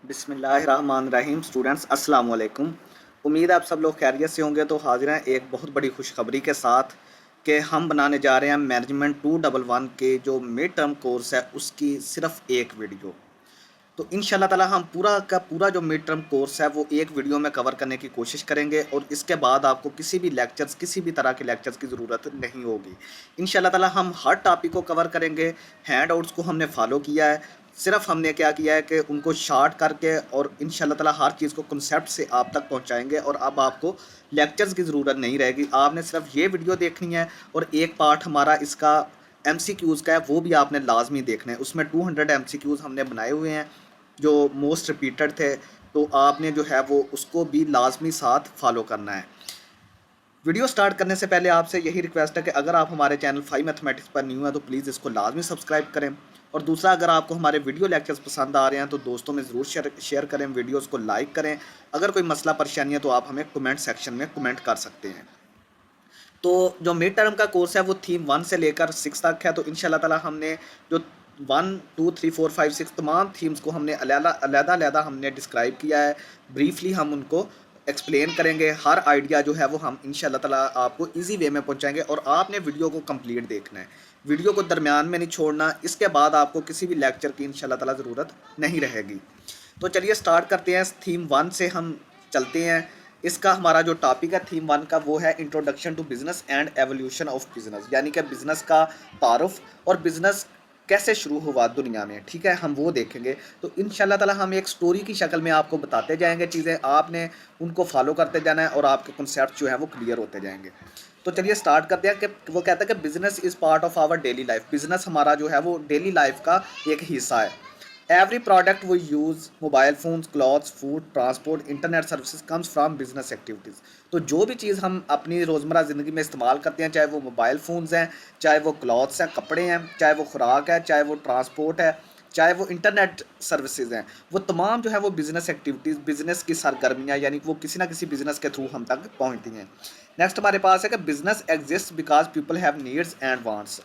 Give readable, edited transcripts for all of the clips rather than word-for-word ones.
बिस्मिल्लाहिर्रहमानिर्रहीम। स्टूडेंट्स अस्सलाम वालेकुम। उम्मीद है आप सब लोग खैरियत से होंगे। तो हाजिर हैं एक बहुत बड़ी खुशखबरी के साथ कि हम बनाने जा रहे हैं मैनेजमेंट 211 के जो मिड टर्म कोर्स है उसकी सिर्फ एक वीडियो। तो इंशाल्लाह ताला हम पूरा का पूरा जो मिड टर्म कोर्स है वो एक वीडियो में कवर करने की कोशिश करेंगे और इसके बाद आपको किसी भी तरह के लेक्चर्स की ज़रूरत नहीं होगी। इंशाल्लाह ताला हम हर टॉपिक को कवर करेंगे। हैंड आउट्स को हमने फॉलो किया है। सिर्फ हमने क्या किया है कि उनको शार्ट करके और इंशाल्लाह ताला हर चीज़ को कॉन्सेप्ट से आप तक पहुंचाएंगे और अब आपको लेक्चर्स की ज़रूरत नहीं रहेगी। आपने सिर्फ ये वीडियो देखनी है और एक पार्ट हमारा इसका MCQs का है वो भी आपने लाजमी देखना है। उसमें 200 MCQs हमने बनाए हुए हैं जो मोस्ट रिपीटेड थे। तो आपने जो है वो उसको भी लाजमी साथ फॉलो करना है। वीडियो स्टार्ट करने से पहले आपसे यही रिक्वेस्ट है कि अगर आप हमारे चैनल 5 मैथमेटिक्स पर न्यू है तो प्लीज़ इसको लाजमी सब्सक्राइब करें। और दूसरा, अगर आपको हमारे वीडियो लेक्चर्स पसंद आ रहे हैं तो दोस्तों में ज़रूर शेयर करें, वीडियोस को लाइक करें। अगर कोई मसला परेशानी है तो आप हमें कमेंट सेक्शन में कमेंट कर सकते हैं। तो जो मिड टर्म का कोर्स है वो थीम 1 से लेकर 6 तक है। तो इंशाल्लाह ताला हमने जो 1 2 3 4 5 6 तमाम थीम्स को हमने अलग-अलग हमने डिस्क्राइब किया है। ब्रीफली हम उनको एक्सप्लेन करेंगे। हर आइडिया जो है वो हम इंशाल्लाह ताला आपको इजी वे में पहुंचाएंगे और आपने वीडियो को कंप्लीट देखना है। वीडियो को दरमियान में नहीं छोड़ना। इसके बाद आपको किसी भी लेक्चर की इंशाल्लाह ताला ज़रूरत नहीं रहेगी। तो चलिए स्टार्ट करते हैं। थीम 1 से हम चलते हैं। इसका हमारा जो टॉपिक है थीम 1 का वो है introduction to business and evolution of business, यानी कि बिजनेस का तारुफ और बिजनेस कैसे शुरू हुआ दुनिया में। ठीक है, हम वो देखेंगे। तो इंशाल्लाह ताला हम एक स्टोरी की शक्ल में आपको बताते जाएंगे चीज़ें, आपने उनको फॉलो करते जाना है और आपके कॉन्सेप्ट जो है वो क्लियर होते जाएंगे। तो चलिए स्टार्ट करते हैं कि वो कहता है कि business is part of our daily life. Business हमारा जो है वो डेली लाइफ का एक हिस्सा है। Every product we use, mobile phones, clothes, food, transport, internet services comes from business activities. तो जो भी चीज़ हम अपनी रोज़मर्रा ज़िंदगी में इस्तेमाल करते हैं, चाहे वो मोबाइल फ़ोन्स हैं, चाहे वो क्लॉथ्स हैं, कपड़े हैं, चाहे वो खुराक है, चाहे वो ट्रांसपोर्ट है, चाहे वो इंटरनेट सर्विसेज हैं, वो तमाम जो है वो बिज़नेस एक्टिविटीज़, बिज़नेस की सरगर्मियाँ, यानी कि वो किसी ना किसी बिज़नेस के थ्रू हम तक पहुँचती हैं। नेक्स्ट हमारे पास है कि business exist because people have needs and wants.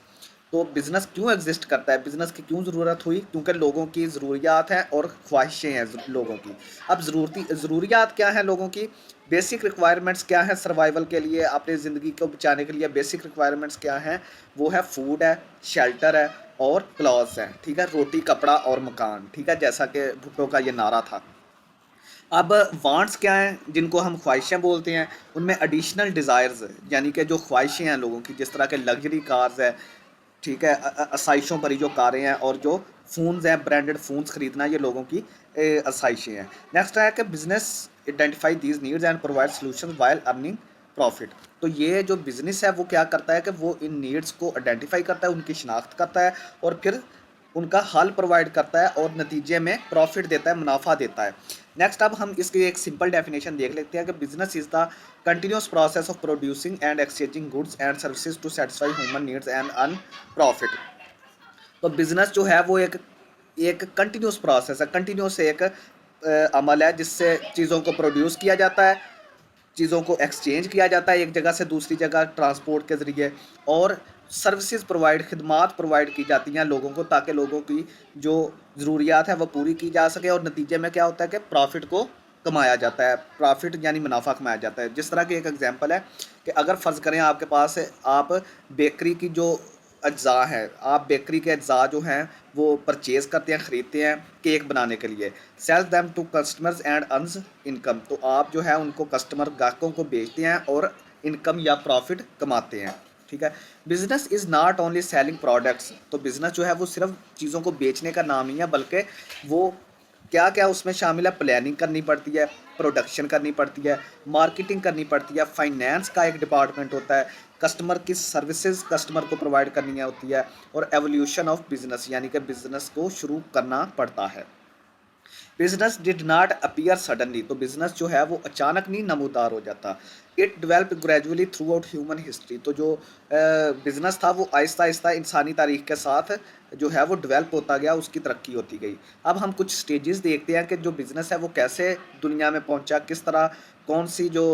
तो बिज़नेस क्यों एग्जिस्ट करता है, बिज़नेस की क्यों ज़रूरत हुई? क्योंकि लोगों की ज़रूरियात हैं और ख्वाहिशें हैं लोगों की। अब ज़रूरियात क्या हैं लोगों की? बेसिक रिक्वायरमेंट्स क्या है सर्वाइवल के लिए, अपनी ज़िंदगी को बचाने के लिए बेसिक रिक्वायरमेंट्स क्या हैं? वो है फूड है, शेल्टर है और क्लॉथ्स हैं। ठीक है, रोटी, कपड़ा और मकान। ठीक है, जैसा कि भुट्टो का ये नारा था। अब वांट्स क्या हैं, जिनको हम ख्वाहिशें बोलते हैं, उनमें एडिशनल डिज़ायर्स यानी कि जो ख्वाहिशें हैं लोगों की, जिस तरह के लग्जरी कार्स है, ठीक है, आसाइशों भरी जो कारें हैं और जो फ़ोन्स हैं, ब्रांडेड फ़ोन्स ख़रीदना, ये लोगों की आसाइशें हैं। नेक्स्ट है कि business identify these needs and provide solutions while earning profit. तो ये जो बिज़नेस है वो क्या करता है कि वो इन नीड्स को आइडेंटिफाई करता है, उनकी शिनाख्त करता है और फिर उनका हल प्रोवाइड करता है और नतीजे में प्रॉफिट देता है, मुनाफा देता है। नेक्स्ट अब हम इसकी एक सिंपल डेफिनेशन देख लेते हैं कि business is the continuous process of producing and exchanging goods and services to satisfy human needs and earn profit. तो बिजनेस जो है वो एक एक कंटिन्यूस प्रोसेस है, कंटिन्यूस एक अमल है जिससे चीज़ों को प्रोड्यूस किया जाता है, चीज़ों को एक्सचेंज किया जाता है एक जगह से दूसरी जगह ट्रांसपोर्ट के ज़रिए, और सर्विसेज प्रोवाइड, खिदमात प्रोवाइड की जाती हैं लोगों को ताकि लोगों की जो ज़रूरियात है वो पूरी की जा सके और नतीजे में क्या होता है कि प्रॉफिट को कमाया जाता है। प्रॉफिट यानी मुनाफा कमाया जाता है। जिस तरह की एक एग्जांपल है कि अगर फ़र्ज़ करें आपके पास आप बेकरी की जो अज्जा हैं, आप बेकरी के अज्जा जो हैं वो परचेज़ करते हैं, ख़रीदते हैं केक बनाने के लिए। Sell them to customers and earns income. तो आप जो है उनको कस्टमर ग्राहकों को बेचते हैं और इनकम या प्रॉफिट कमाते हैं। ठीक है, business is not only selling products. तो बिजनेस जो है वो सिर्फ चीज़ों को बेचने का नाम ही है, बल्कि वो क्या क्या उसमें शामिल है? प्लानिंग करनी पड़ती है, प्रोडक्शन करनी पड़ती है, मार्केटिंग करनी पड़ती है, फाइनेंस का एक डिपार्टमेंट होता है, कस्टमर की सर्विसेज कस्टमर को प्रोवाइड करनी होती है, और एवोल्यूशन ऑफ बिजनेस यानी कि बिजनेस को शुरू करना पड़ता है। Business did not appear suddenly. तो बिजनेस जो है वो अचानक नहीं नमूदार हो जाता। It develop gradually through out human history. तो जो बिजनेस था वो आहिस्ता आहिस्ता इंसानी तारीख के साथ जो है वो डेवलप होता गया, उसकी तरक्की होती गई। अब हम कुछ स्टेजेस देखते हैं कि जो बिज़नेस है वो कैसे दुनिया में पहुंचा, किस तरह, कौन सी जो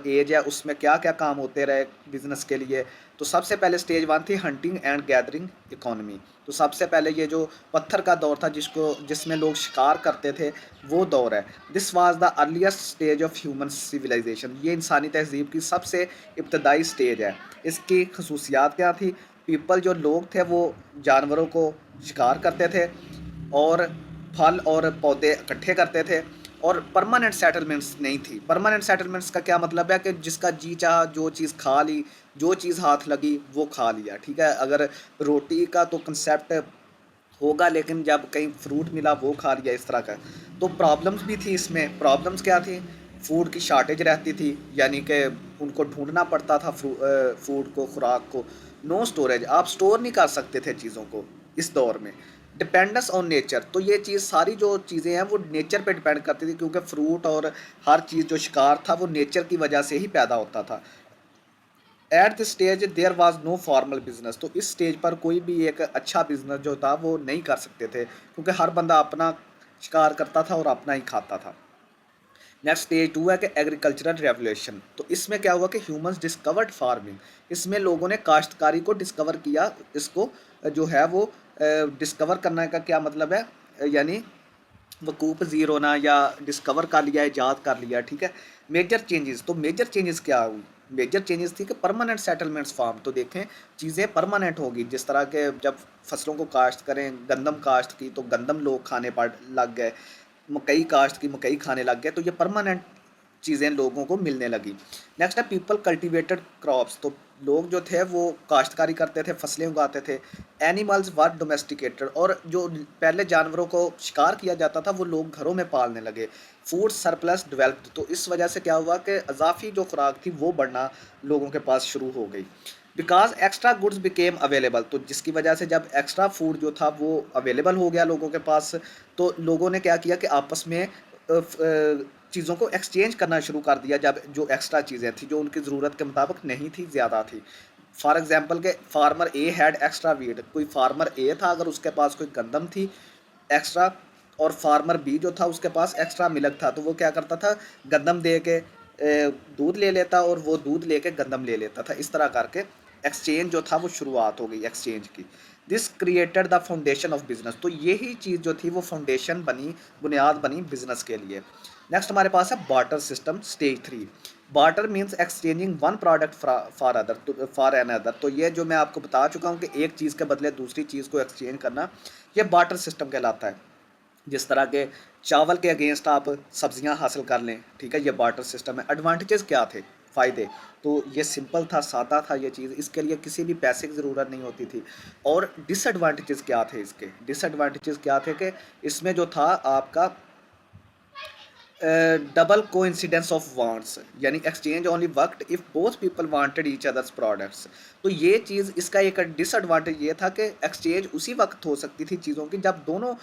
एज है उसमें क्या क्या काम होते रहे बिज़नेस के लिए। तो सबसे पहले स्टेज 1 थी हंटिंग एंड गैदरिंग इकोनॉमी। तो सबसे पहले ये जो पत्थर का दौर था जिसमें लोग शिकार करते थे, वो दौर है। This was the earliest stage of human civilisation. ये इंसानी तहजीब की सबसे इब्तदाई स्टेज है। इसकी खसूसियात क्या थी? पीपल जो लोग थे वो जानवरों को शिकार करते थे और फल और पौधे इकट्ठे करते थे, और परमानेंट सेटलमेंट्स नहीं थी। परमानेंट सेटलमेंट्स का क्या मतलब है कि जिसका जी चाहा जो चीज़ खा ली, जो चीज़ हाथ लगी वो खा लिया, ठीक है। अगर रोटी का तो कंसेप्ट होगा, लेकिन जब कहीं फ्रूट मिला वो खा लिया, इस तरह का। तो प्रॉब्लम्स भी थी इसमें। प्रॉब्लम्स क्या थी? फूड की शार्टेज रहती थी, यानी कि उनको ढूंढना पड़ता था फूड को, खुराक को। नो स्टोरेज, आप स्टोर नहीं कर सकते थे चीज़ों को इस दौर में। डिपेंडेंस ऑन नेचर, तो ये चीज़ सारी जो चीज़ें हैं वो नेचर पे डिपेंड करती थी, क्योंकि फ्रूट और हर चीज़ जो शिकार था वो नेचर की वजह से ही पैदा होता था। At this stage there was no formal business. तो इस स्टेज पर कोई भी एक अच्छा बिजनेस जो था वो नहीं कर सकते थे, क्योंकि हर बंदा अपना शिकार करता था और अपना ही खाता था। नेक्स्ट स्टेज 2 है कि एग्रीकल्चरल रेवोल्यूशन। तो इसमें क्या हुआ कि ह्यूमंस डिस्कवर्ड फार्मिंग। इसमें लोगों ने काश्तकारी को डिस्कवर किया। इसको जो है वो डिस्कवर करने का क्या मतलब है, यानी वकूफ़ ज़ीर होना या डिस्कवर कर लिया, ईजाद कर लिया, ठीक है। मेजर चेंजेस, तो मेजर चेंजेस क्या हुई? मेजर चेंजेस थी कि परमानेंट सेटलमेंट्स फार्म। तो देखें चीज़ें परमानेंट होगी, जिस तरह के जब फसलों को काश्त करें, गंदम काश्त की तो गंदम लोग खाने पड़ लग गए, मकई काश्त की मकई खाने लग गए, तो ये परमानेंट चीज़ें लोगों को मिलने लगी। नेक्स्ट है पीपल कल्टिवेटेड क्रॉप्स। तो लोग जो थे वो काश्तकारी करते थे, फसलें उगाते थे। एनिमल्स वर डोमेस्टिकेटेड, और जो पहले जानवरों को शिकार किया जाता था वो लोग घरों में पालने लगे। फूड सरप्लस डेवलप्ड, तो इस वजह से क्या हुआ कि अजाफी जो खुराक थी वो बढ़ना लोगों के पास शुरू हो गई। Because extra goods became available, तो जिसकी वजह से जब एक्स्ट्रा फूड जो था वो अवेलेबल हो गया लोगों के पास, तो लोगों ने क्या किया कि आपस में चीज़ों को एक्सचेंज करना शुरू कर दिया। जब जो एक्स्ट्रा चीज़ें थी जो उनकी ज़रूरत के मुताबिक नहीं थी, ज़्यादा थी। फॉर एग्जांपल के farmer A had extra wheat, कोई फार्मर ए था, अगर उसके पास कोई गंदम थी एक्स्ट्रा, और फार्मर बी जो था उसके पास एक्स्ट्रा मिल्क था, तो वो क्या करता था, गंदम दे के दूध ले लेता और वो दूध लेके गंदम ले लेता था। इस तरह करके एक्सचेंज जो था वो शुरुआत हो गई एक्सचेंज की। This created the foundation of business, तो यही चीज़ जो थी वो फाउंडेशन बनी, बुनियाद बनी बिजनेस के लिए। नेक्स्ट हमारे पास है barter system, stage 3। Barter means exchanging one product for other, for an other. तो ये जो मैं आपको बता चुका हूँ कि एक चीज़ के बदले दूसरी चीज़ को एक्सचेंज करना, ये बार्टर सिस्टम कहलाता है। जिस तरह के चावल के अगेंस्ट आप सब्जियां हासिल कर लें, ठीक है, ये बार्टर सिस्टम है। एडवांटेजेस क्या थे, फ़ायदे? तो ये सिंपल था, सादा था ये चीज़, इसके लिए किसी भी पैसे की ज़रूरत नहीं होती थी। और डिसएडवांटेजेस क्या थे इसके? डिसएडवांटेजेस क्या थे कि इसमें जो था आपका डबल कोइंसिडेंस ऑफ वांट्स, यानी exchange only worked if both people wanted each others products. तो ये चीज़, इसका एक डिसएडवांटेज ये था कि एक्सचेंज उसी वक्त हो सकती थी चीज़ों की जब दोनों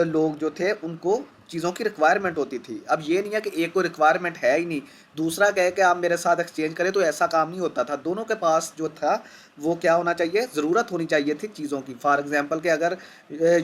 लोग जो थे उनको चीज़ों की रिक्वायरमेंट होती थी। अब ये नहीं है कि एक को रिक्वायरमेंट है ही नहीं, दूसरा कहे कि आप मेरे साथ एक्सचेंज करें, तो ऐसा काम नहीं होता था। दोनों के पास जो था वो क्या होना चाहिए, ज़रूरत होनी चाहिए थी चीज़ों की। फॉर एग्जांपल कि अगर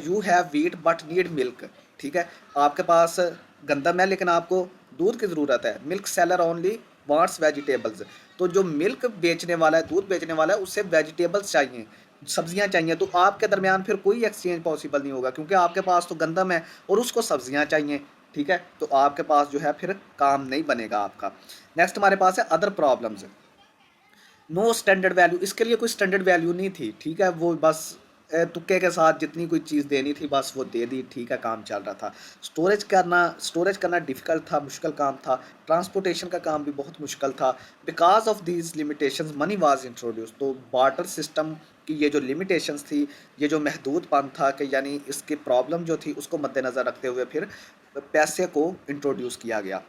you have wheat but need milk, ठीक है, आपके पास गंदम है लेकिन आपको दूध की ज़रूरत है। Milk seller only wants vegetables, तो जो मिल्क बेचने वाला है, दूध बेचने वाला है, उससे वेजिटेबल्स चाहिए, सब्जियां चाहिए। तो आपके दरमियान फिर कोई एक्सचेंज पॉसिबल नहीं होगा, क्योंकि आपके पास तो गंदम है और उसको सब्जियां चाहिए, ठीक है। तो आपके पास जो है फिर काम नहीं बनेगा आपका। नेक्स्ट हमारे पास है other problems. No standard value, इसके लिए कोई स्टैंडर्ड वैल्यू नहीं थी, ठीक है। वो बस तुक्के के साथ जितनी कोई चीज़ देनी थी बस वो दे दी, ठीक है, काम चल रहा था। स्टोरेज करना डिफ़िकल्ट था, मुश्किल काम था। ट्रांसपोर्टेशन का काम भी बहुत मुश्किल था। Because of these limitations money was introduce. तो बार्टर सिस्टम की ये जो लिमिटेशंस थी, ये जो महदूदपन था, कि यानी इसकी प्रॉब्लम जो थी उसको मद्देनज़र रखते हुए फिर पैसे को इंट्रोड्यूस किया गया।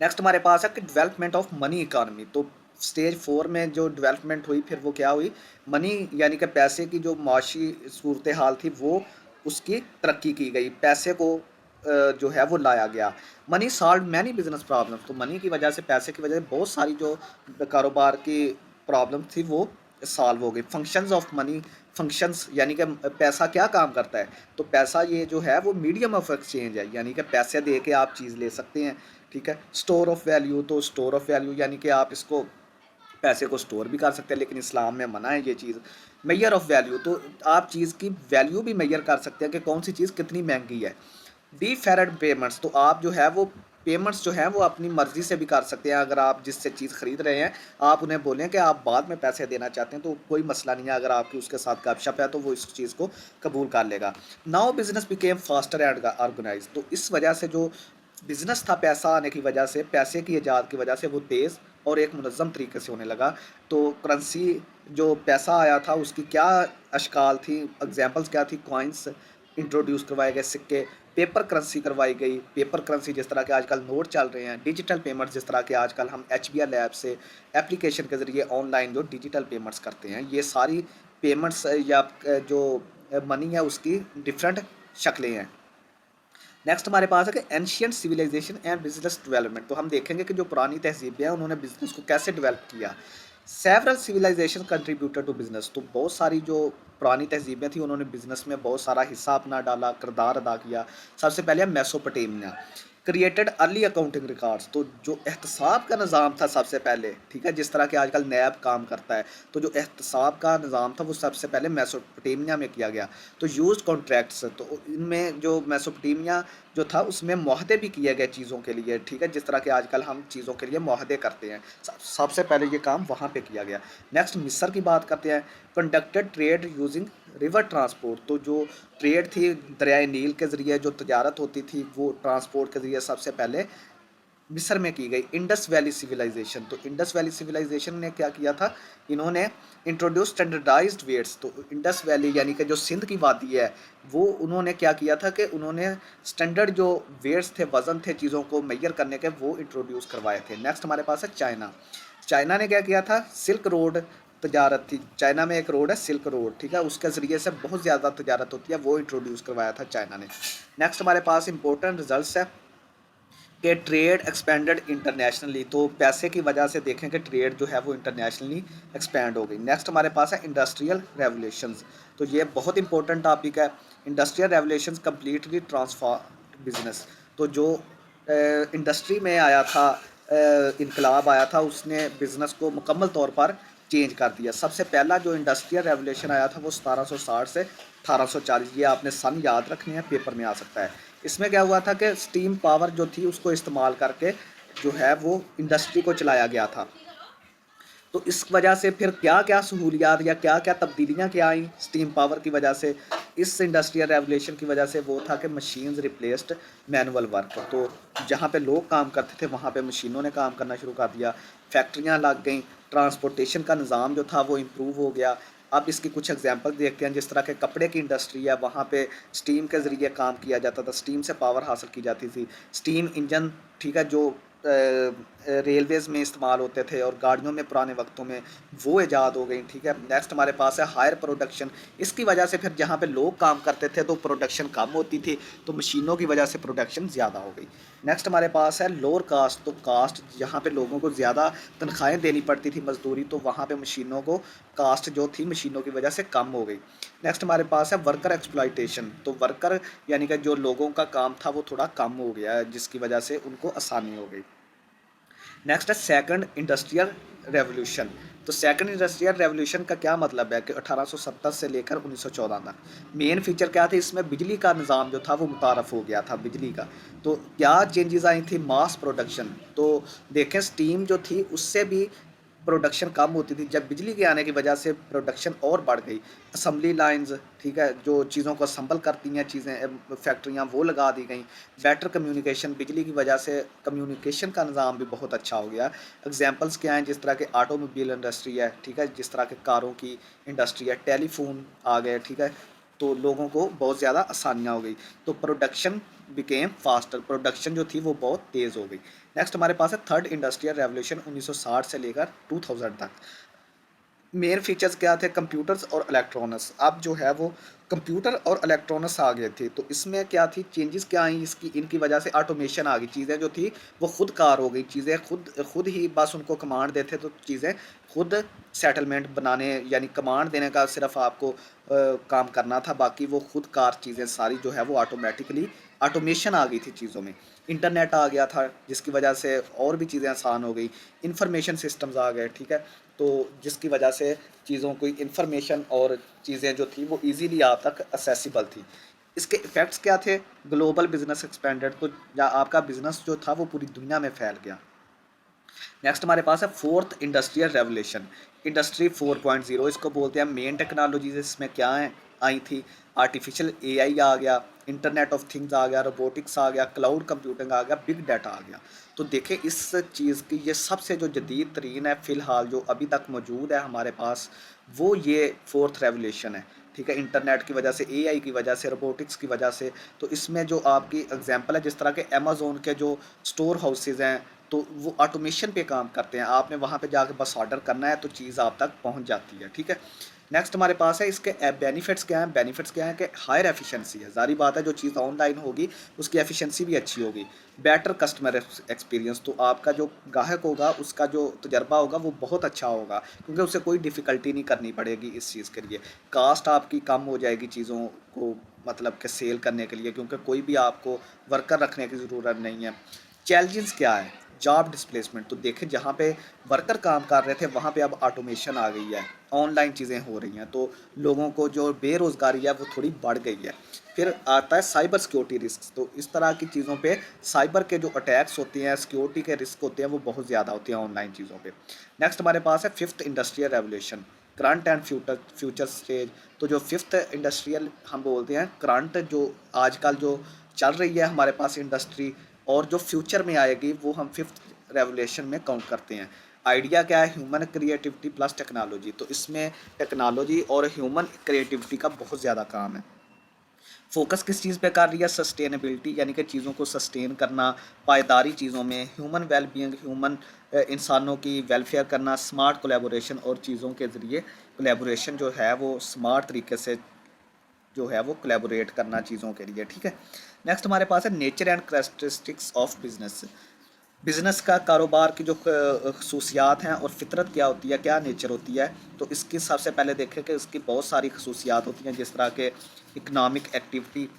नेक्स्ट हमारे पास है कि डेवलपमेंट ऑफ मनी इकानमी। तो स्टेज 4 में जो डेवलपमेंट हुई फिर वो क्या हुई, मनी यानी कि पैसे की जो माशी सूरत हाल थी वो उसकी तरक्की की गई, पैसे को जो है वो लाया गया। Money solve many business problem, तो मनी की वजह से, पैसे की वजह से बहुत सारी जो कारोबार की प्रॉब्लम थी वो सॉल्व हो गई। फंक्शंस ऑफ मनी, फंक्शंस यानी कि पैसा क्या काम करता है, तो पैसा ये जो है वो मीडियम ऑफ एक्सचेंज है, यानी कि पैसे दे के आप चीज़ ले सकते हैं, ठीक है। स्टोर ऑफ वैल्यू, तो स्टोर ऑफ वैल्यू यानी कि आप इसको पैसे को स्टोर भी कर सकते हैं, लेकिन इस्लाम में मना है ये चीज़। मेजर ऑफ़ वैल्यू, तो आप चीज़ की वैल्यू भी मेजर कर सकते हैं कि कौन सी चीज़ कितनी महंगी है। डीफेरड पेमेंट्स, तो आप जो है वो पेमेंट्स जो हैं वो अपनी मर्ज़ी से भी कर सकते हैं। अगर आप जिससे चीज़ ख़रीद रहे हैं, आप उन्हें बोलें कि आप बाद में पैसे देना चाहते हैं, तो कोई मसला नहीं है। अगर आपकी उसके साथ गपशप है तो वो इस चीज़ को कबूल कर लेगा। Now business became faster and organised, तो इस वजह से जो बिज़नेस था, पैसा आने की वजह से, पैसे की ईजाद की वजह से वो तेज़ और एक मुनज़्ज़म तरीके से होने लगा। तो करेंसी, जो पैसा आया था उसकी क्या अशकाल थी, एग्ज़ाम्पल्स क्या थी, कॉइन्स इंट्रोड्यूस करवाए गए, सिक्के, पेपर करेंसी करवाई गई। पेपर करेंसी जिस तरह के आजकल नोट चल रहे हैं, डिजिटल पेमेंट्स जिस तरह के आजकल हम HBL ऐप से एप्लीकेशन के ज़रिए ऑनलाइन जो डिजिटल पेमेंट्स करते हैं, ये सारी पेमेंट्स या जो मनी है उसकी डिफरेंट शक्लें हैं। नेक्स्ट हमारे पास है कि ancient civilisation and business development, तो हम देखेंगे कि जो पुरानी तहजीबें हैं उन्होंने बिजनेस को कैसे डेवलप किया। Several civilisations contributed to business, तो बहुत सारी जो पुरानी तहजीबें थी उन्होंने बिजनेस में बहुत सारा हिस्सा अपना डाला, किरदार अदा किया। सबसे पहले Mesopotamia created early accounting records, तो जो एहतसाब का निज़ाम था सबसे पहले, ठीक है, जिस तरह के आजकल नैब काम करता है, तो जो एहतसाब का निज़ाम था वो सबसे पहले मेसोपोटामिया में किया गया। तो यूज्ड कॉन्ट्रैक्ट्स, तो इनमें जो मेसोपोटामिया जो था उसमें मुआहदे भी किए गए चीज़ों के लिए, ठीक है, जिस तरह के आजकल हम चीज़ों के लिए मुआहदे करते हैं, सबसे पहले ये काम वहाँ पे किया गया। नेक्स्ट मिस्र की बात करते हैं। Conducted trade using river transport, तो जो ट्रेड थी दरियाए नील के ज़रिए जो तजारत होती थी वो ट्रांसपोर्ट के ज़रिए सबसे पहले मिस्र में की गई। इंडस वैली सिविलाइजेशन, तो इंडस वैली सिविलाइजेशन ने क्या किया था, इन्होंने इंट्रोड्यूस स्टैंडर्डाइज्ड वेट्स, तो इंडस वैली यानी कि जो सिंध की वादी है वो उन्होंने क्या किया था कि उन्होंने स्टैंडर्ड जो वेट्स थे, वज़न थे चीज़ों को मेजर करने के, वो इंट्रोड्यूस करवाए थे। नेक्स्ट हमारे पास है चाइना। चाइना ने क्या किया था, सिल्क रोड तजारत थी, चाइना में एक रोड है सिल्क रोड, ठीक है, उसके ज़रिए से बहुत ज़्यादा तजारत होती है, वो इंट्रोड्यूस करवाया था चाइना ने। नेक्स्ट हमारे पास इंपॉर्टेंट रिजल्ट्स है कि ट्रेड एक्सपेंडेड इंटरनेशनली, तो पैसे की वजह से देखें कि ट्रेड जो है वो इंटरनेशनली एक्सपेंड हो गई। नेक्स्ट हमारे पास है इंडस्ट्रियल रेवोल्यूशंस, तो ये बहुत इंपॉर्टेंट टॉपिक है। Industrial revolutions completely transform business, तो जो इंडस्ट्री में आया था, इनकलाब आया था, उसने बिज़नेस को मुकम्मल तौर पर चेंज कर दिया। सबसे पहला जो इंडस्ट्रियल रेवोल्यूशन आया था वो 1760 से 1840, ये आपने सन याद रखने हैं, पेपर में आ सकता है। इसमें क्या हुआ था कि स्टीम पावर जो थी उसको इस्तेमाल करके जो है वो इंडस्ट्री को चलाया गया था। तो इस वजह से फिर क्या क्या सहूलियात या क्या क्या तब्दीलियाँ क्या आई स्टीम पावर की वजह से, इस इंडस्ट्रियल रेवोल्यूशन की वजह से, वो था कि मशीन्स रिप्लेस्ड मैनुअल वर्क, तो जहाँ पे लोग काम करते थे वहाँ पे मशीनों ने काम करना शुरू कर दिया, फैक्ट्रियाँ लग गई, ट्रांसपोर्टेशन का निज़ाम जो था वो इम्प्रूव हो गया। अब इसकी कुछ एग्जांपल देखते हैं, जिस तरह के कपड़े की इंडस्ट्री है वहाँ पे स्टीम के ज़रिए काम किया जाता था, स्टीम से पावर हासिल की जाती थी। स्टीम इंजन, ठीक है, जो रेलवेज़ में इस्तेमाल होते थे और गाड़ियों में पुराने वक्तों में, वो ईजाद हो गई, ठीक है। नेक्स्ट हमारे पास है हायर प्रोडक्शन, इसकी वजह से फिर जहाँ पे लोग काम करते थे तो प्रोडक्शन कम होती थी, तो मशीनों की वजह से प्रोडक्शन ज़्यादा हो गई। नेक्स्ट हमारे पास है लोअर कास्ट, तो कास्ट जहाँ पे लोगों को ज़्यादा तनख्वाहें देनी पड़ती थी, मजदूरी, तो वहाँ पे मशीनों को कास्ट जो थी मशीनों की वजह से कम हो गई। नेक्स्ट हमारे पास है वर्कर एक्सप्लॉयटेशन, तो वर्कर यानी कि जो लोगों का काम था वो थोड़ा कम हो गया है, जिसकी वजह से उनको आसानी हो गई। नेक्स्ट है सेकंड इंडस्ट्रियल रेवोल्यूशन, तो सेकंड इंडस्ट्रियल रेवोल्यूशन का क्या मतलब है कि 1870 से लेकर 1914 तक मेन फीचर क्या थे, इसमें बिजली का निज़ाम जो था वो मुतारफ़ हो गया था बिजली का। तो क्या चेंजेस आई थी, मास प्रोडक्शन, तो देखें स्टीम जो थी उससे भी प्रोडक्शन कम होती थी, जब बिजली के आने की वजह से प्रोडक्शन और बढ़ गई। असम्बली लाइंस, ठीक है, जो चीज़ों को असम्बल करती हैं चीज़ें, फैक्ट्रियाँ, वो लगा दी गई। बेटर कम्युनिकेशन, बिजली की वजह से कम्युनिकेशन का निज़ाम भी बहुत अच्छा हो गया। एग्जांपल्स क्या हैं, जिस तरह के ऑटोमोबाइल इंडस्ट्री है, ठीक है, जिस तरह के कारों की इंडस्ट्री है, टेलीफोन आ गए, ठीक है, तो लोगों को बहुत ज़्यादा आसानियाँ हो गई। तो प्रोडक्शन बिकेम फास्टर, प्रोडक्शन जो थी वो बहुत तेज़ हो गई। नेक्स्ट हमारे पास है थर्ड इंडस्ट्रियल रेवोल्यूशन 1960 से लेकर 2000 तक। मेन फीचर्स क्या थे, कंप्यूटर्स और इलेक्ट्रॉनिक्स, अब जो है वो कंप्यूटर और इलेक्ट्रॉनिक्स आ गए थे। तो इसमें क्या थी, चेंजेस क्या आई इसकी, इनकी वजह से ऑटोमेशन आ गई, चीज़ें जो थी वो खुद कार हो गई, चीज़ें खुद खुद ही बस उनको कमांड देते तो चीज़ें खुद सेटलमेंट बनाने, यानी कमांड देने का सिर्फ आपको काम करना था, बाकी वो खुद कार चीज़ें सारी जो है वो ऑटोमेटिकली ऑटोमेशन आ गई थी चीज़ों में। इंटरनेट आ गया था जिसकी वजह से और भी चीज़ें आसान हो गई, इंफॉर्मेशन सिस्टम्स आ गए, ठीक है। तो जिसकी वजह से चीज़ों की इंफॉर्मेशन और चीज़ें जो थी वो इजीली आप तक असेसिबल थी। इसके इफ़ेक्ट्स क्या थे? ग्लोबल बिजनेस एक्सपेंडेड, तो या आपका बिजनेस जो था वो पूरी दुनिया में फैल गया। नेक्स्ट हमारे पास है फोर्थ इंडस्ट्रियल रेवोल्यूशन, इंडस्ट्री 4.0 इसको बोलते हैं। मेन टेक्नोलॉजीज इसमें क्या है आई थी? आर्टिफिशियल एआई आ गया, इंटरनेट ऑफ थिंग्स आ गया, रोबोटिक्स आ गया, क्लाउड कंप्यूटिंग आ गया, बिग डाटा आ गया। तो देखें इस चीज़ की ये सबसे जो जदीद तरीन है फ़िलहाल जो अभी तक मौजूद है हमारे पास, वो ये फोर्थ रेवोल्यूशन है, ठीक है। इंटरनेट की वजह से, एआई की वजह से, रोबोटिक्स की वजह से। तो इसमें जो आपकी एग्जांपल है, जिस तरह के अमेज़ोन के जो स्टोर हाउसेज़ हैं, तो वो ऑटोमेशन पे काम करते हैं। आपने वहाँ पे जाकर बस ऑर्डर करना है तो चीज़ आप तक पहुँच जाती है, ठीक है। नेक्स्ट हमारे पास है इसके बेनिफिट्स क्या हैं? बेनिफिट्स क्या हैं कि हायर एफिशिएंसी है। ज़ाहिर बात है जो चीज़ ऑनलाइन होगी उसकी एफिशिएंसी भी अच्छी होगी। बेटर कस्टमर एक्सपीरियंस, तो आपका जो ग्राहक होगा उसका जो तजर्बा होगा वो बहुत अच्छा होगा, क्योंकि उसे कोई डिफ़िकल्टी नहीं करनी पड़ेगी इस चीज़ के लिए। कास्ट आपकी कम हो जाएगी चीज़ों को मतलब कि सेल करने के लिए, क्योंकि कोई भी आपको वर्कर रखने की ज़रूरत नहीं है। चैलेंजेस क्या है? जॉब डिस्प्लेसमेंट, तो देखें जहाँ पे वर्कर काम कर रहे थे वहाँ पे अब ऑटोमेशन आ गई है, ऑनलाइन चीज़ें हो रही हैं, तो लोगों को जो बेरोज़गारी है वो थोड़ी बढ़ गई है। फिर आता है साइबर सिक्योरिटी रिस्क, तो इस तरह की चीज़ों पे साइबर के जो अटैक्स होते हैं, सिक्योरिटी के रिस्क होते हैं, वो बहुत ज़्यादा होते हैं ऑनलाइन चीज़ों पे। नेक्स्ट हमारे पास है fifth industrial revolution, current and future stage. तो जो फिफ्थ इंडस्ट्रियल हम बोलते हैं, करंट जो आजकल जो चल रही है हमारे पास इंडस्ट्री, और जो फ्यूचर में आएगी वो हम फिफ्थ रेवोल्यूशन में काउंट करते हैं। आइडिया क्या है? ह्यूमन क्रिएटिविटी प्लस टेक्नोलॉजी, तो इसमें टेक्नोलॉजी और ह्यूमन क्रिएटिविटी का बहुत ज़्यादा काम है। फोकस किस चीज़ पे कर रही है? सस्टेनेबिलिटी, यानी कि चीज़ों को सस्टेन करना, पायदारी चीज़ों में, ह्यूमन वेलबींग, ह्यूमन इंसानों की वेलफेयर करना, स्मार्ट कोलैबोरेशन, और चीज़ों के ज़रिए कोलैबोरेशन जो है वो स्मार्ट तरीके से जो है वो कोलैबोरेट करना चीज़ों के लिए, ठीक है। नेक्स्ट हमारे पास है nature and characteristics of business. Business का कारोबार की जो खसूसियात हैं और फितरत क्या होती है, क्या नेचर होती है। तो इसकी सबसे पहले देखें कि इसकी बहुत सारी खसूसियात होती हैं, जिस तरह के इकनॉमिक एक्टिविटी,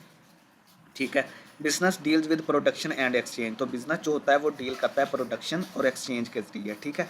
ठीक है। Business deals with production and exchange, तो बिजनेस जो होता है वो डील करता है प्रोडक्शन और एक्सचेंज के जरिए, ठीक है।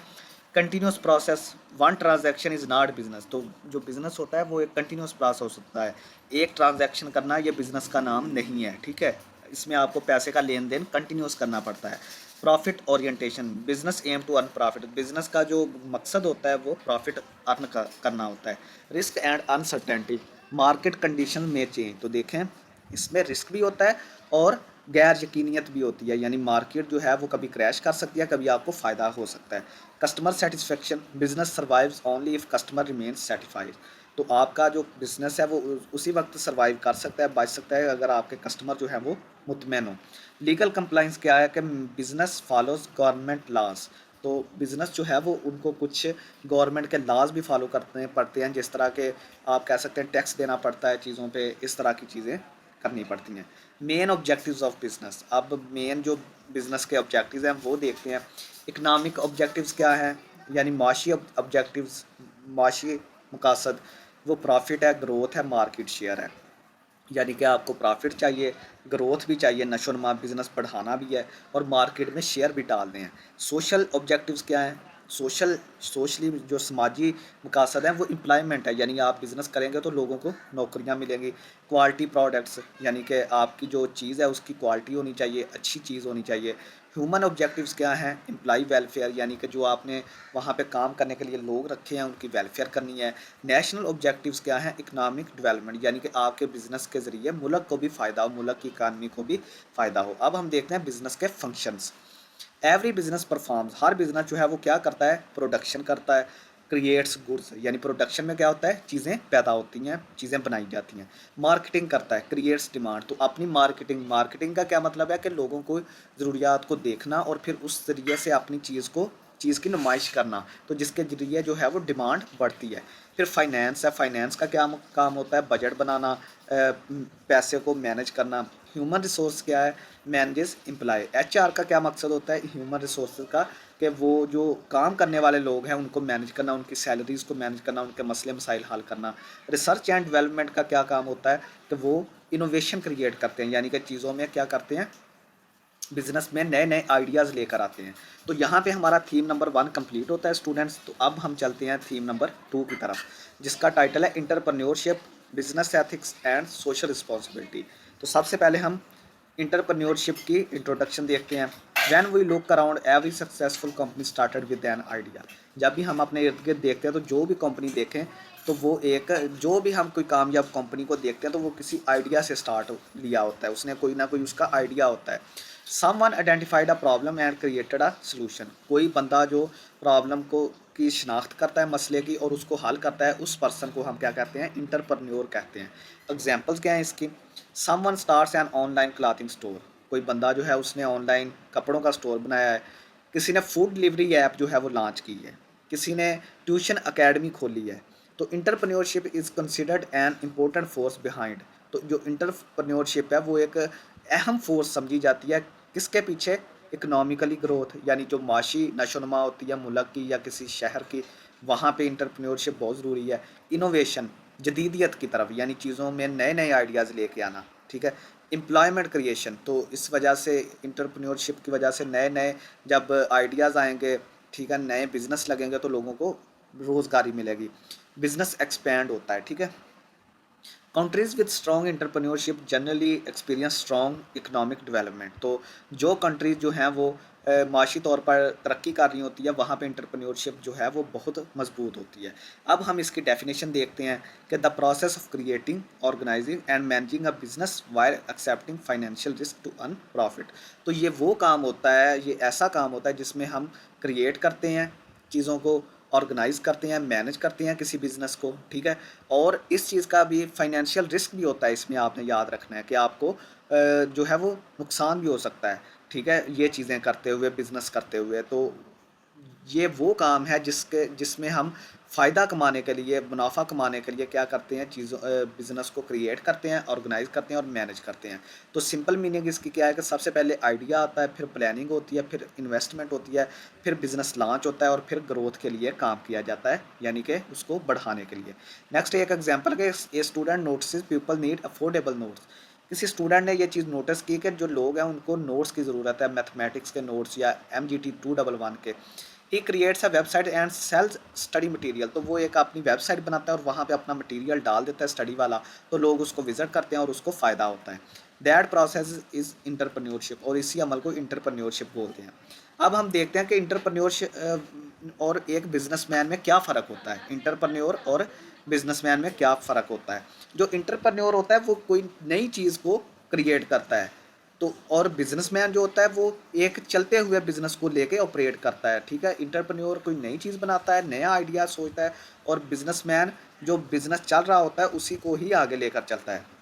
Continuous process, one transaction is not business, तो जो बिजनेस होता है वो एक कंटिन्यूस प्रोसेस होता है। एक ट्रांजैक्शन करना ये बिजनेस का नाम नहीं है, ठीक है। इसमें आपको पैसे का लेन देन कंटिन्यूस करना पड़ता है। Profit orientation, business aim to earn profit, business का जो मकसद होता है वो प्रॉफिट अर्न करना होता है। Risk and uncertainty, market condition में चेंज, तो देखें इसमें रिस्क भी होता है और गैर यकीनियत भी होती है, यानी मार्केट जो है वो कभी क्रैश कर सकती है, कभी आपको फ़ायदा हो सकता है। Customer satisfaction, business survives only if customer remains satisfied, तो आपका जो बिज़नेस है वो उसी वक्त सर्वाइव कर सकता है, बच सकता है, अगर आपके कस्टमर जो है वो मुतमईन हो। लीगल कंप्लाइंस क्या है कि बिज़नेस फॉलोज गवर्नमेंट लॉज, तो बिज़नेस जो है वो उनको कुछ गवर्नमेंट के लॉज भी फॉलो करने पड़ते हैं, जिस तरह के आप कह सकते हैं टैक्स देना पड़ता है चीज़ों पे, इस तरह की चीज़ें करनी पड़ती हैं। मेन ऑब्जेक्टिव्स ऑफ बिज़नेस, अब मेन जो बिज़नेस के ऑब्जेक्टिव्स हैं वो देखते हैं। इकनॉमिक ऑब्जेक्टिव्स क्या हैं, यानी माशी ऑब्जेक्टिव्स, माशी मकासद, वो प्रॉफिट है, ग्रोथ है, मार्केट शेयर है, यानी कि आपको प्रॉफिट चाहिए, ग्रोथ भी चाहिए, नशोनुमा बिज़नेस बढ़ाना भी है, और मार्केट में शेयर भी डालने हैं। सोशल ऑब्जेक्टिव्स क्या हैं? सोशली जो समाजी मकासद हैं वो एम्प्लॉयमेंट है, यानी आप बिज़नेस करेंगे तो लोगों को नौकरियां मिलेंगी। क्वालिटी प्रोडक्ट्स, यानी कि आपकी जो चीज़ है उसकी क्वालिटी होनी चाहिए, अच्छी चीज़ होनी चाहिए। ह्यूमन ऑब्जेक्टिव्स क्या हैं? एम्प्लॉय वेलफेयर, यानी कि जो आपने वहाँ पे काम करने के लिए लोग रखे हैं उनकी वेलफेयर करनी है। नेशनल ऑब्जेक्टिव्स क्या हैं? इकनॉमिक डेवलपमेंट, यानी कि आपके बिज़नेस के ज़रिए मुल्क को भी फ़ायदा हो, मुल्क की इकानमी को भी फ़ायदा हो। अब हम देखते हैं बिज़नेस के फंक्शंस। एवरी बिजनेस परफॉर्म्स, हर बिजनेस जो है वो क्या करता है? प्रोडक्शन करता है। क्रिएट्स गुड्स, यानी प्रोडक्शन में क्या होता है? चीज़ें पैदा होती हैं, चीज़ें बनाई जाती हैं। मार्केटिंग करता है, क्रिएट्स डिमांड, तो अपनी मार्केटिंग, मार्केटिंग का क्या मतलब है कि लोगों को ज़रूरियात को देखना और फिर उस ज़रिए से अपनी चीज़ की नुमाइश करना, तो जिसके ज़रिए जो है वो डिमांड बढ़ती है। फिर फाइनेंस है, फाइनेंस का क्या काम होता है? बजट बनाना, पैसे को मैनेज करना। ह्यूमन रिसोर्स क्या है? मैनेजेस एम्प्लॉय, एचआर का क्या मकसद होता है ह्यूमन रिसोर्स का? कि वो जो काम करने वाले लोग हैं उनको मैनेज करना, उनकी सैलरीज़ को मैनेज करना, उनके मसले मसाइल हल करना। रिसर्च एंड डेवलपमेंट का क्या काम होता है? कि वो इनोवेशन क्रिएट करते हैं, यानी कि चीज़ों में क्या करते हैं? बिजनेस में नए नए आइडियाज़ लेकर आते हैं। तो यहाँ पे हमारा थीम नंबर 1 कंप्लीट होता है स्टूडेंट्स। तो अब हम चलते हैं थीम नंबर 2 की तरफ, जिसका टाइटल है entrepreneurship, business ethics and social responsibility. तो सबसे पहले हम एंटरप्रेन्योरशिप की इंट्रोडक्शन देखते हैं। When we look around every successful company started with an idea. जब भी हम अपने इर्द गिर्द देखते हैं तो जो भी कंपनी देखें तो वो एक, जो भी हम कोई कामयाब कंपनी को देखते हैं तो वो किसी आइडिया से स्टार्ट लिया होता है, उसने कोई ना कोई उसका आइडिया होता है। Someone identified a problem and created a solution. कोई बंदा जो प्रॉब्लम को की शिनाख्त करता है मसले की और उसको हल करता है, उस पर्सन को हम क्या कहते हैं, इंटरप्रेन्योर कहते हैं। एग्जांपल्स क्या हैं इसकी? Someone starts an online clothing store. कोई बंदा जो है उसने ऑनलाइन कपड़ों का स्टोर बनाया है। किसी ने फूड डिलीवरी ऐप जो है वो लॉन्च की है। किसी ने ट्यूशन अकेडमी खोली है। तो entrepreneurship is considered an important force behind. तो जो इंटरप्रेन्योरशिप है वो एक अहम फोर्स समझी जाती है किसके पीछे? इकोनॉमिकली ग्रोथ, यानी जो माशी नशोनुमा होती है मुल्क की या किसी शहर की, वहाँ पे इंटरप्रेन्योरशिप बहुत ज़रूरी है। इनोवेशन, जदीदियत की तरफ, यानी चीज़ों में नए नए आइडियाज़ लेके आना, ठीक है। एम्प्लॉयमेंट क्रिएशन, तो इस वजह से इंटरप्रेन्योरशिप की वजह से नए नए जब आइडियाज़ आएंगे, ठीक है, नए बिजनेस लगेंगे तो लोगों को रोज़गारी मिलेगी। बिजनेस एक्सपैंड होता है, ठीक है। Countries with strong entrepreneurship generally experience strong economic development. तो जो कंट्रीज़ जो हैं वो माशी तौर पर तरक्की कर रही होती है, वहाँ पे इंटरप्रेन्योरशिप जो है वो बहुत मजबूत होती है। अब हम इसकी डेफिनेशन देखते हैं कि the process of creating, organising and managing a business while accepting financial risk to earn profit. तो ये वो काम होता है, ये ऐसा काम होता है जिसमें हम क्रिएट करते हैं चीज़ों को, ऑर्गेनाइज करते हैं, मैनेज करते हैं किसी बिज़नेस को, ठीक है। और इस चीज़ का भी फाइनेंशियल रिस्क भी होता है इसमें, आपने याद रखना है कि आपको जो है वो नुकसान भी हो सकता है, ठीक है, ये चीज़ें करते हुए, बिज़नेस करते हुए। तो ये वो काम है जिसमें हम फ़ायदा कमाने के लिए, मुनाफा कमाने के लिए क्या करते हैं, चीज़ों बिज़नेस को क्रिएट करते हैं, ऑर्गेनाइज करते हैं और मैनेज करते हैं। तो सिंपल मीनिंग इसकी क्या है कि सबसे पहले आइडिया आता है, फिर प्लानिंग होती है, फिर इन्वेस्टमेंट होती है, फिर बिज़नेस लॉन्च होता है और फिर ग्रोथ के लिए काम किया जाता है, यानी कि उसको बढ़ाने के लिए। नेक्स्ट एक एग्जांपल के, a student notice people need affordable notes. किसी स्टूडेंट ने ये चीज़ नोटिस की कि जो लोग हैं उनको नोट्स की ज़रूरत है, मैथमेटिक्स के नोट्स या MGT 211 के। He creates a website and sells study material. तो वो एक अपनी वेबसाइट बनाता है और वहाँ पे अपना मटेरियल डाल देता है स्टडी वाला, तो लोग उसको विजिट करते हैं और उसको फ़ायदा होता है। दैट प्रोसेस इज़ इंटरप्रेन्योरशिप, और इसी अमल को इंटरप्रेन्योरशिप बोलते हैं। अब हम देखते हैं कि इंटरप्रेन्योरशिप और एक बिजनेसमैन में क्या फ़र्क होता है। इंटरप्रेन्योर और बिजनेसमैन में क्या फ़र्क होता है? जो इंटरप्रेन्योर होता है वो कोई नई चीज़ को क्रिएट करता है, तो और बिजनेसमैन जो होता है वो एक चलते हुए बिजनेस को लेके ऑपरेट करता है, ठीक है। इंटरप्रेन्योर कोई नई चीज़ बनाता है, नया आइडिया सोचता है, और बिजनेसमैन जो बिजनेस चल रहा होता है उसी को ही आगे लेकर चलता है।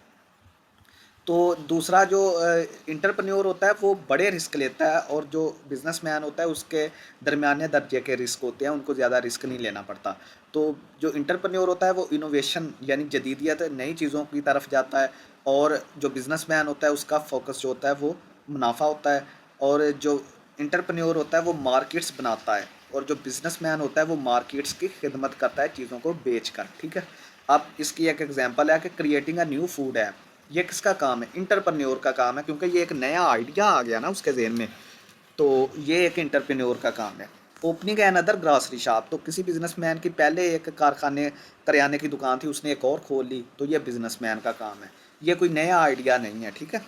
तो दूसरा जो इंटरप्रेन्योर होता है वो बड़े रिस्क लेता है, और जो बिजनेसमैन होता है उसके दरमियाने दर्जे के रिस्क होते हैं, उनको ज़्यादा रिस्क नहीं लेना पड़ता। तो जो इंटरप्रेन्योर होता है वो इनोवेशन यानी जदीदियत, नई चीज़ों की तरफ जाता है, और जो बिजनेसमैन होता है उसका फोकस जो होता है वो मुनाफा होता है। और जो इंटरप्रेन्योर होता है वो मार्केट्स बनाता है, और जो बिजनेसमैन होता है वो मार्केट्स की खिदमत करता है चीज़ों को बेच कर, ठीक है। अब इसकी एक एग्जांपल है कि creating a new food app. ये किसका काम है? इंटरप्रेन्योर का काम है, क्योंकि ये एक नया आइडिया आ गया ना उसके ज़हन में, तो ये एक इंटरप्रेन्योर का काम है। Opening N other grocery shop, तो किसी बिजनेसमैन की पहले एक कारखाने करियाने की दुकान थी, उसने एक और खोल ली, तो ये बिजनेसमैन का काम है। ये कोई नया आइडिया नहीं है, ठीक है।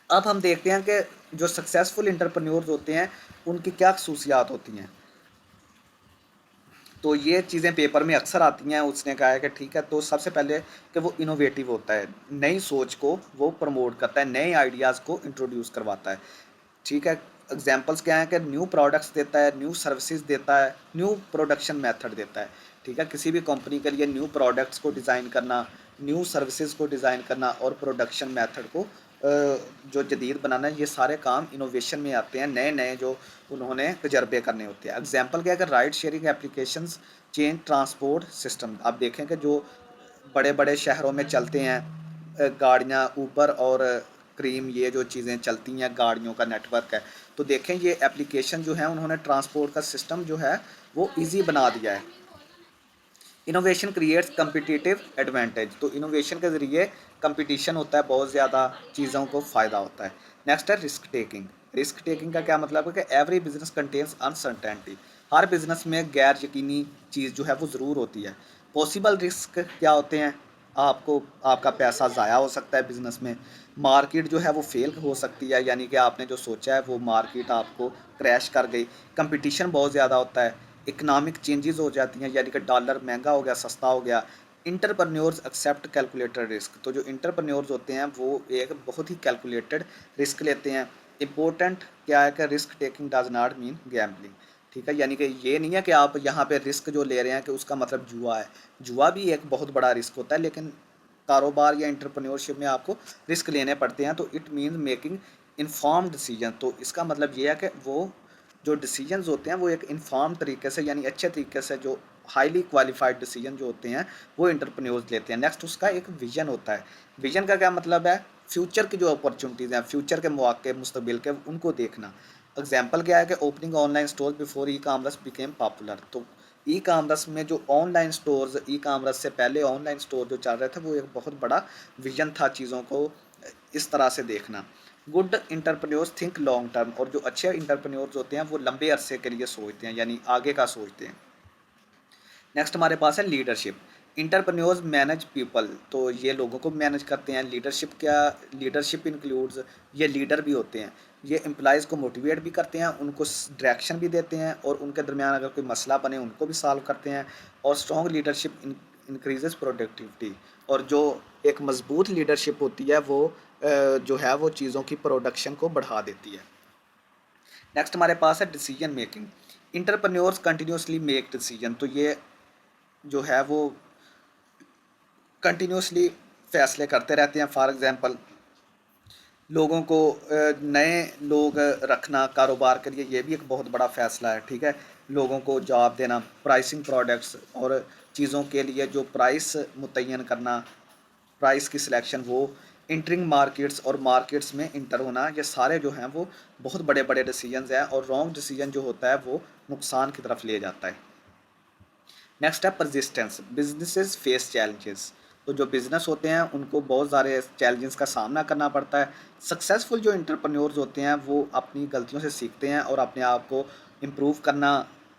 अब हम देखते हैं कि जो सक्सेसफुल इंटरप्रेन्योर्स होते हैं उनकी क्या खसूसियात होती हैं। तो ये चीज़ें पेपर में अक्सर आती हैं। उसने कहा है कि ठीक है, तो सबसे पहले कि वो इनोवेटिव होता है, नई सोच को वो प्रमोट करता है, नए आइडियाज़ को इंट्रोड्यूस करवाता है, ठीक है। एग्जांपल्स क्या हैं कि न्यू प्रोडक्ट्स देता है, न्यू सर्विसेज देता है, न्यू प्रोडक्शन मेथड देता है, ठीक है। किसी भी कंपनी के लिए न्यू प्रोडक्ट्स को डिज़ाइन करना, न्यू सर्विसेज को डिज़ाइन करना और प्रोडक्शन मेथड को जो जदीद बनाना, ये सारे काम इनोवेशन में आते हैं। नए नए जो उन्होंने तजर्बे करने होते हैं। एग्जांपल क्या है कि ride sharing applications change transport system. आप देखें कि जो बड़े बड़े शहरों में चलते हैं गाड़ियाँ, ऊबर और क्रीम, ये जो चीज़ें चलती हैं, गाड़ियों का नेटवर्क है, तो देखें ये एप्लीकेशन जो है उन्होंने ट्रांसपोर्ट का सिस्टम जो है वो इजी बना दिया है। इनोवेशन क्रिएट्स कम्पिटिटिव एडवांटेज, तो इनोवेशन के ज़रिए कंपटीशन होता है, बहुत ज़्यादा चीज़ों को फ़ायदा होता है। नेक्स्ट है रिस्क टेकिंग। रिस्क टेकिंग का क्या मतलब है कि एवरी बिजनेस कंटेन्स अनसर्टेनिटी। हर बिजनेस में गैर यकीनी चीज़ जो है वो ज़रूर होती है। पॉसिबल रिस्क क्या होते हैं? आपको आपका पैसा ज़ाया हो सकता है बिजनेस में। मार्केट जो है वो फेल हो सकती है, यानी कि आपने जो सोचा है वो मार्केट आपको क्रैश कर गई। कंपटीशन बहुत ज़्यादा होता है। इकोनॉमिक चेंजेस हो जाती हैं, यानी कि डॉलर महंगा हो गया, सस्ता हो गया। Entrepreneurs accept calculated risk. तो जो इंटरप्रन्योर्स होते हैं वो एक बहुत ही कैलकुलेटेड रिस्क लेते हैं। इम्पोर्टेंट क्या है कि risk taking does not mean gambling. ठीक है, यानी कि ये नहीं है कि आप यहाँ पे रिस्क जो ले रहे हैं कि उसका मतलब जुआ है। जुआ भी एक बहुत बड़ा रिस्क होता है, लेकिन कारोबार या इंटरप्रेन्योरशिप में आपको रिस्क लेने पड़ते हैं। तो it mean making informed decision. तो इसका मतलब ये है कि वो जो डिसीजंस होते हैं वो एक इन्फॉर्म तरीके से, यानी अच्छे तरीके से, जो हाईली क्वालिफाइड डिसीजन जो होते हैं वो इंटरप्रेन्योर्स लेते हैं। नेक्स्ट उसका एक विजन होता है। विजन का क्या मतलब है? फ्यूचर की जो अपॉर्चुनिटीज़ हैं, फ्यूचर के मौके, मुस्तकबिल के, उनको देखना। एग्जाम्पल क्या है कि opening online store before e commerce became popular. तो ई कामर्स में जो ऑनलाइन स्टोर्स, ई कामर्स से पहले ऑनलाइन स्टोर जो चल रहे थे वो एक बहुत बड़ा विजन था चीज़ों को इस तरह से देखना। Good entrepreneurs think long term. और जो अच्छे इंटरप्रेन्योर्स होते हैं वो लंबे अरसे के लिए सोचते हैं, यानी आगे का सोचते हैं। नेक्स्ट हमारे पास है लीडरशिप। Entrepreneurs manage people. तो ये लोगों को मैनेज करते हैं। लीडरशिप क्या? लीडरशिप इंक्लूड्स, ये लीडर भी होते हैं। ये एम्प्लॉयज़ को मोटिवेट भी करते हैं, उनको डायरेक्शन भी देते हैं, और उनके दरमियान अगर कोई मसला बने उनको भी सॉल्व करते हैं। और स्ट्रॉन्ग लीडरशिप इंक्रीजेस प्रोडक्टिविटी। और जो एक मजबूत लीडरशिप होती है वो जो है वो चीज़ों की प्रोडक्शन को बढ़ा देती है। नेक्स्ट हमारे पास है decision making. Entrepreneurs continuously make decision. तो ये जो है वो कंटिन्यूसली फैसले करते रहते हैं। फॉर एग्जांपल, लोगों को नए लोग रखना कारोबार के लिए, ये भी एक बहुत बड़ा फ़ैसला है। ठीक है, लोगों को जॉब देना, प्राइसिंग प्रोडक्ट्स और चीज़ों के लिए जो प्राइस मुतय्यन करना, प्राइस की सिलेक्शन, वो इंटरिंग मार्केट्स और मार्केट्स में इंटर होना, ये सारे जो हैं वो बहुत बड़े बड़े डिसीजंस हैं। और रॉन्ग डिसीजन जो होता है वो नुकसान की तरफ ले जाता है। नेक्स्ट है परसिस्टेंस। Businesses face challenges. तो जो बिजनेस होते हैं उनको बहुत सारे चैलेंजेस का सामना करना पड़ता है। सक्सेसफुल जो इंटरप्रेन्योर्स होते हैं वो अपनी गलतियों से सीखते हैं और अपने आप को इम्प्रूव करना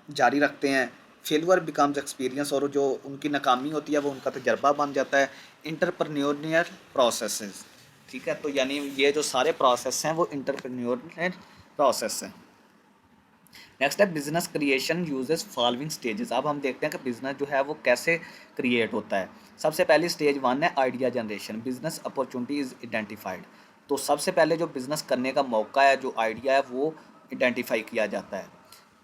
जारी रखते हैं। Failure becomes experience. और जो उनकी नाकामी होती है वो उनका तजर्बा बन जाता है। Entrepreneurial processes. ठीक है, तो यानी ये जो सारे प्रोसेस हैं वो इंटरप्रेन्योरियल प्रोसेस हैं। नेक्स्ट है business creation uses following stages. अब हम देखते हैं कि बिजनेस जो है वो कैसे क्रिएट होता है। सबसे पहली स्टेज 1 है idea generation. Business opportunity is identified. तो सबसे पहले जो बिजनेस करने का मौका है, जो आइडिया है, वो आइडेंटिफाई किया जाता है।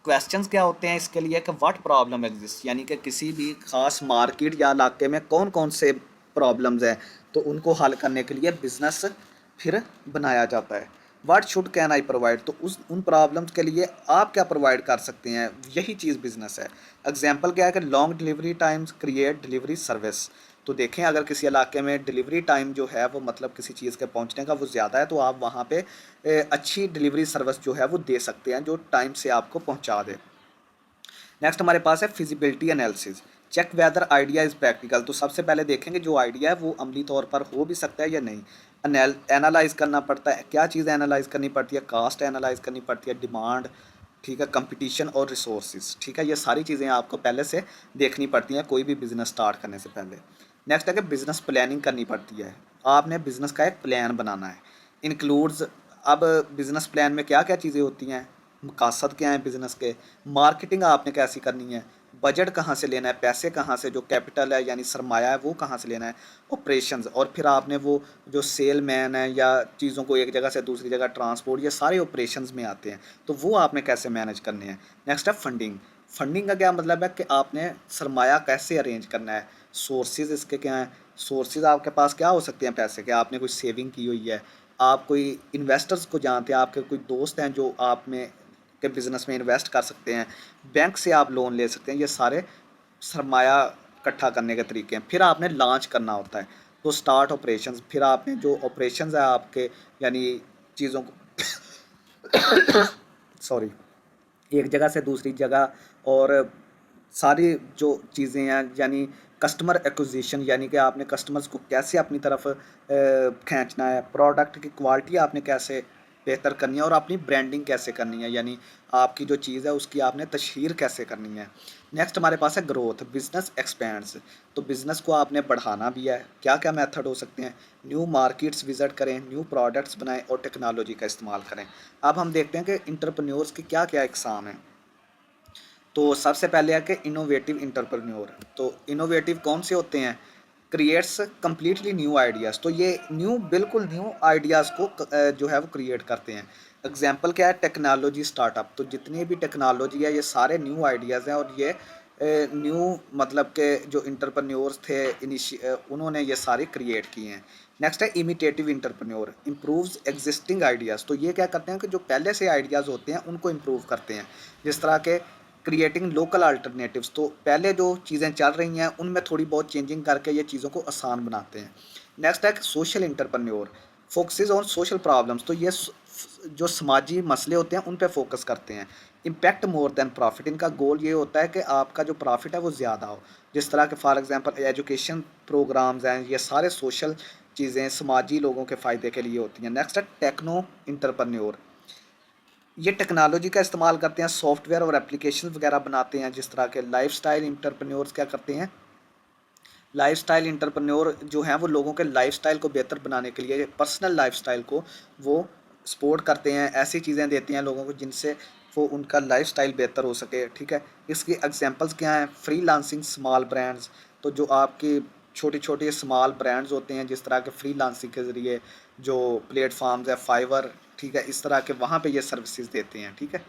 क्वेश्चंस क्या होते हैं इसके लिए कि व्हाट प्रॉब्लम एग्जिस्ट, यानी कि किसी भी खास मार्केट या इलाके में कौन कौन से प्रॉब्लम्स हैं, तो उनको हल करने के लिए बिजनेस फिर बनाया जाता है। What should can I provide. तो उस उन प्रॉब्लम्स के लिए आप क्या प्रोवाइड कर सकते हैं, यही चीज़ बिजनेस है। एग्जांपल क्या है कि long delivery times create delivery service. तो देखें, अगर किसी इलाके में डिलीवरी टाइम जो है वो, मतलब किसी चीज़ के पहुंचने का, वो ज़्यादा है, तो आप वहाँ पे अच्छी डिलीवरी सर्विस जो है वो दे सकते हैं जो टाइम से आपको पहुँचा दे। नेक्स्ट हमारे पास है feasibility analysis. Check whether idea is practical. तो सबसे पहले देखेंगे जो आइडिया है वो अमली तौर पर हो भी सकता है या नहीं। एनालाइज करना पड़ता है। क्या चीज़ एनालाइज करनी पड़ती है? कास्ट एनालाइज करनी पड़ती है, डिमांड, ठीक है, कंपटीशन और रिसोर्सेज। ठीक है, ये सारी चीज़ें आपको पहले से देखनी पड़ती हैं कोई भी बिज़नेस स्टार्ट करने से पहले। नेक्स्ट है कि बिज़नेस प्लानिंग करनी पड़ती है। आपने बिज़नेस का एक प्लान बनाना है। इंक्लूड्स, अब बिज़नेस प्लान में क्या क्या चीज़ें होती हैं, मकासद क्या हैं बिज़नेस के, मार्केटिंग आपने कैसी करनी है, बजट कहाँ से लेना है, पैसे कहाँ से, जो कैपिटल है यानी सरमाया है वो कहाँ से लेना है, ऑपरेशंस, और फिर आपने वो जो सेल मैन है या चीज़ों को एक जगह से दूसरी जगह ट्रांसपोर्ट, ये सारे ऑपरेशंस में आते हैं, तो वो आपने कैसे मैनेज करने हैं। नेक्स्ट है फंडिंग। फंडिंग का क्या मतलब है कि आपने सरमाया कैसे अरेंज करना है। सोर्सेज इसके क्या हैं? सोर्सेज आपके पास क्या हो सकते हैं पैसे के? आपने कोई सेविंग की हुई है, आप कोई इन्वेस्टर्स को जानते हैं, आपके कोई दोस्त हैं जो आप में के बिज़नेस में इन्वेस्ट कर सकते हैं, बैंक से आप लोन ले सकते हैं। ये सारे सरमाया इकट्ठा करने के तरीके हैं। फिर आपने लॉन्च करना होता है, तो स्टार्ट ऑपरेशंस। फिर आपने जो ऑपरेशंस है आपके, यानी चीज़ों को सॉरी, एक जगह से दूसरी जगह, और सारी जो चीज़ें हैं, यानी कस्टमर एक्विजिशन, यानी कि आपने कस्टमर्स को कैसे अपनी तरफ खींचना है, प्रोडक्ट की क्वालिटी आपने कैसे बेहतर करनी है और अपनी ब्रांडिंग कैसे करनी है, यानी आपकी जो चीज़ है उसकी आपने तशहीर कैसे करनी है। नेक्स्ट हमारे पास है ग्रोथ, बिजनेस एक्सपेंड्स। तो बिजनेस को आपने बढ़ाना भी है, क्या क्या मेथड हो सकते हैं, न्यू मार्केट्स विजिट करें, न्यू प्रोडक्ट्स बनाएं और टेक्नोलॉजी का इस्तेमाल करें। अब हम देखते हैं कि इंटरप्रेन्योर्स की क्या क्या इकसाम हैं। तो सबसे पहले है कि इनोवेटिव इंटरप्रेन्योर। तो इनोवेटिव कौन से होते हैं, क्रिएट्स कम्प्लीटली न्यू आइडियाज़। तो ये न्यू, बिल्कुल न्यू आइडियाज़ को जो है वो क्रिएट करते हैं। एग्जाम्पल क्या है, टेक्नोलॉजी स्टार्टअप। तो जितनी भी टेक्नोलॉजी है ये सारे न्यू आइडियाज़ हैं और ये न्यू, मतलब के जो इंटरप्रेन्योर्स थे उन्होंने ये सारे क्रिएट किए हैं। नेक्स्ट है imitative entrepreneur, improves existing ideas. तो ये क्या करते हैं कि जो पहले से आइडियाज़ होते हैं उनको इम्प्रूव करते हैं। जिस तरह के क्रिएटिंग लोकल अल्टरनेटिव्स, तो पहले जो चीज़ें चल रही हैं उनमें थोड़ी बहुत चेंजिंग करके ये चीज़ों को आसान बनाते हैं। नेक्स्ट है social entrepreneur, focuses on social problems. तो ये जो समाजी मसले होते हैं उन पे फोकस करते हैं। इम्पैक्ट मोर देन प्रॉफिट, इनका गोल ये होता है कि आपका जो प्रॉफिट है वो ज़्यादा हो। जिस तरह के फॉर एग्जांपल एजुकेशन प्रोग्राम्स हैं, ये सारे सोशल चीज़ें समाजी लोगों के फ़ायदे के लिए होती हैं। नेक्स्ट है टेक्नो इंटरप्रेन्योर, ये टेक्नोलॉजी का इस्तेमाल करते हैं, सॉफ्टवेयर और एप्लीकेशन वगैरह बनाते हैं। जिस तरह के लाइफस्टाइल इंटरप्रेन्योर्स क्या करते हैं, लाइफस्टाइल इंटरप्रेन्योर जो हैं वो लोगों के लाइफस्टाइल को बेहतर बनाने के लिए, पर्सनल लाइफस्टाइल को वो सपोर्ट करते हैं, ऐसी चीज़ें देते हैं लोगों को जिनसे वो उनका लाइफस्टाइल बेहतर हो सके। ठीक है, इसकी एग्जांपल्स क्या हैं, फ्रीलांसिंग स्मॉल ब्रांड्स। तो जो आपकी छोटी छोटी स्मॉल ब्रांड्स होते हैं, जिस तरह के फ्रीलांसिंग के ज़रिए जो प्लेटफॉर्म्स है, फाइवर, ठीक है, इस तरह के वहाँ पे ये सर्विसेज देते हैं। ठीक है,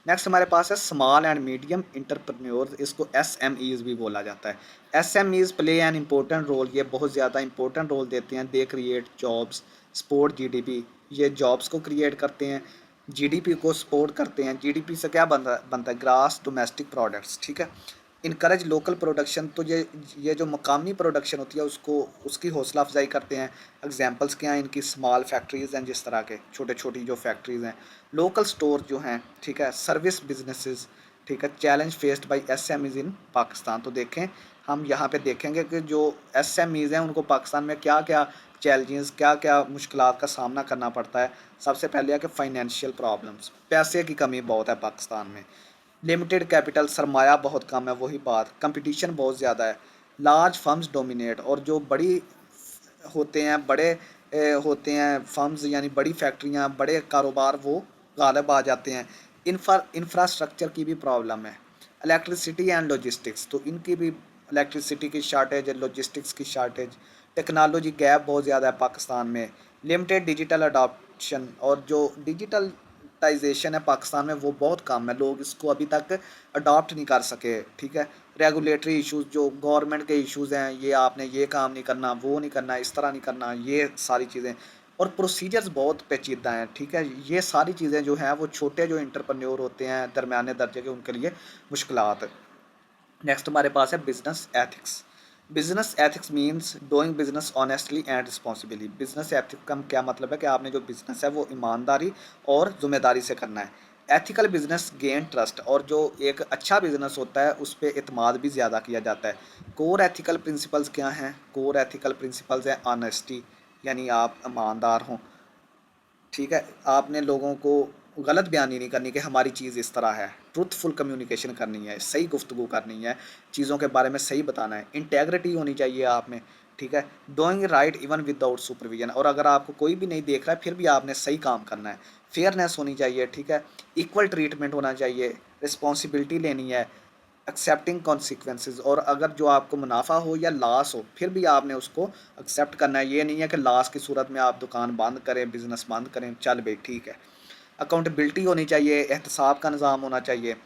नेक्स्ट हमारे पास है स्मॉल एंड मीडियम इंटरप्रेन्योर, इसको एसएमईज भी बोला जाता है। SMEs play an important role, ये बहुत ज़्यादा इंपॉर्टेंट रोल देते हैं। They create jobs, support GDP, ये जॉब्स को क्रिएट करते हैं, जीडीपी को सपोर्ट करते हैं। जीडीपी से क्या बनता है, ग्रास डोमेस्टिक प्रोडक्ट्स। ठीक है, इनकरेज लोकल प्रोडक्शन, तो ये जो मकामी प्रोडक्शन होती है उसको, उसकी हौसला अफजाई करते हैं। एग्जांपल्स क्या हैं इनकी, स्मॉल फैक्ट्रीज़ हैं, जिस तरह के छोटे छोटी जो फैक्ट्रीज़ हैं, लोकल स्टोर जो हैं। ठीक है, सर्विस बिजनेसेस। ठीक है, चैलेंज फेस्ड बाय एसएमईज इन पाकिस्तान। तो देखें, हम यहाँ पे देखेंगे कि जो एसएमईज हैं उनको पाकिस्तान में क्या क्या चैलेंजेस, क्या क्या मुश्किलात का सामना करना पड़ता है। सबसे पहले है कि फाइनेंशियल प्रॉब्लम्स, पैसे की कमी बहुत है पाकिस्तान में। लिमिटेड कैपिटल, सरमाया बहुत कम है, वही बात, कंपटीशन बहुत ज़्यादा है। लार्ज फर्म्स डोमिनेट, और जो बड़ी होते हैं, बड़े होते हैं फर्म्स, यानी बड़ी फैक्ट्रियाँ, बड़े कारोबार वो गालिब आ जाते हैं। इंफ्रास्ट्रक्चर की भी प्रॉब्लम है। इलेक्ट्रिसिटी एंड लॉजिस्टिक्स, तो इनकी भी इलेक्ट्रिसिटी की शार्टेज है, लॉजिस्टिक्स की शार्टेज। टेक्नोलॉजी गैप बहुत ज़्यादा है पाकिस्तान में। लिमिटेड डिजिटल अडॉप्शन, और जो डिजिटलाइजेशन है पाकिस्तान में वो बहुत कम है, लोग इसको अभी तक अडॉप्ट नहीं कर सके। ठीक है, रेगुलेटरी इश्यूज़, जो गवर्नमेंट के इश्यूज़ हैं, ये आपने ये काम नहीं करना, वो नहीं करना, इस तरह नहीं करना, ये सारी चीज़ें, और प्रोसीजर्स बहुत पेचीदा हैं। ठीक है, ये सारी चीज़ें जो हैं वो छोटे जो इंटरप्रेन्योर होते हैं दरमियाने दर्जे के, उनके लिए मुश्किलात। नेक्स्ट हमारे पास है business ethics. Business ethics means doing business honestly and responsibly. Business ethics का क्या मतलब है कि आपने जो बिजनेस है वो ईमानदारी और जिम्मेदारी से करना है। एथिकल बिजनेस गेन ट्रस्ट, और जो एक अच्छा बिजनेस होता है उस पर एतमाद भी ज़्यादा किया जाता है। कोर एथिकल प्रिंसिपल्स क्या हैं, कोर एथिकल प्रिंसिपल्स हैं ऑनेस्टी, यानी आप ईमानदार हों। ठीक है, आपने लोगों को गलत बयानी नहीं करनी कि हमारी चीज़ इस तरह है। ट्रूथफुल कम्युनिकेशन करनी है, सही गुफ्तगू करनी है, चीज़ों के बारे में सही बताना है। इंटेग्रिटी होनी चाहिए आप में। ठीक है, doing right even without supervision, और अगर आपको कोई भी नहीं देख रहा है फिर भी आपने सही काम करना है। फेयरनेस होनी चाहिए। ठीक है, इक्वल ट्रीटमेंट होना चाहिए, रिस्पॉन्सिबिलिटी लेनी है, एक्सेप्टिंग कॉन्सिक्वेंसेज, और अगर जो आपको मुनाफा हो या लॉस हो फिर भी आपने उसको एक्सेप्ट करना है। ये नहीं है कि लॉस की सूरत में आप दुकान बंद करें, बिजनेस बंद करें, चल भाई ठीक है। अकाउंटेबिलिटी होनी चाहिए, एहतसाब का निज़ाम होना चाहिए,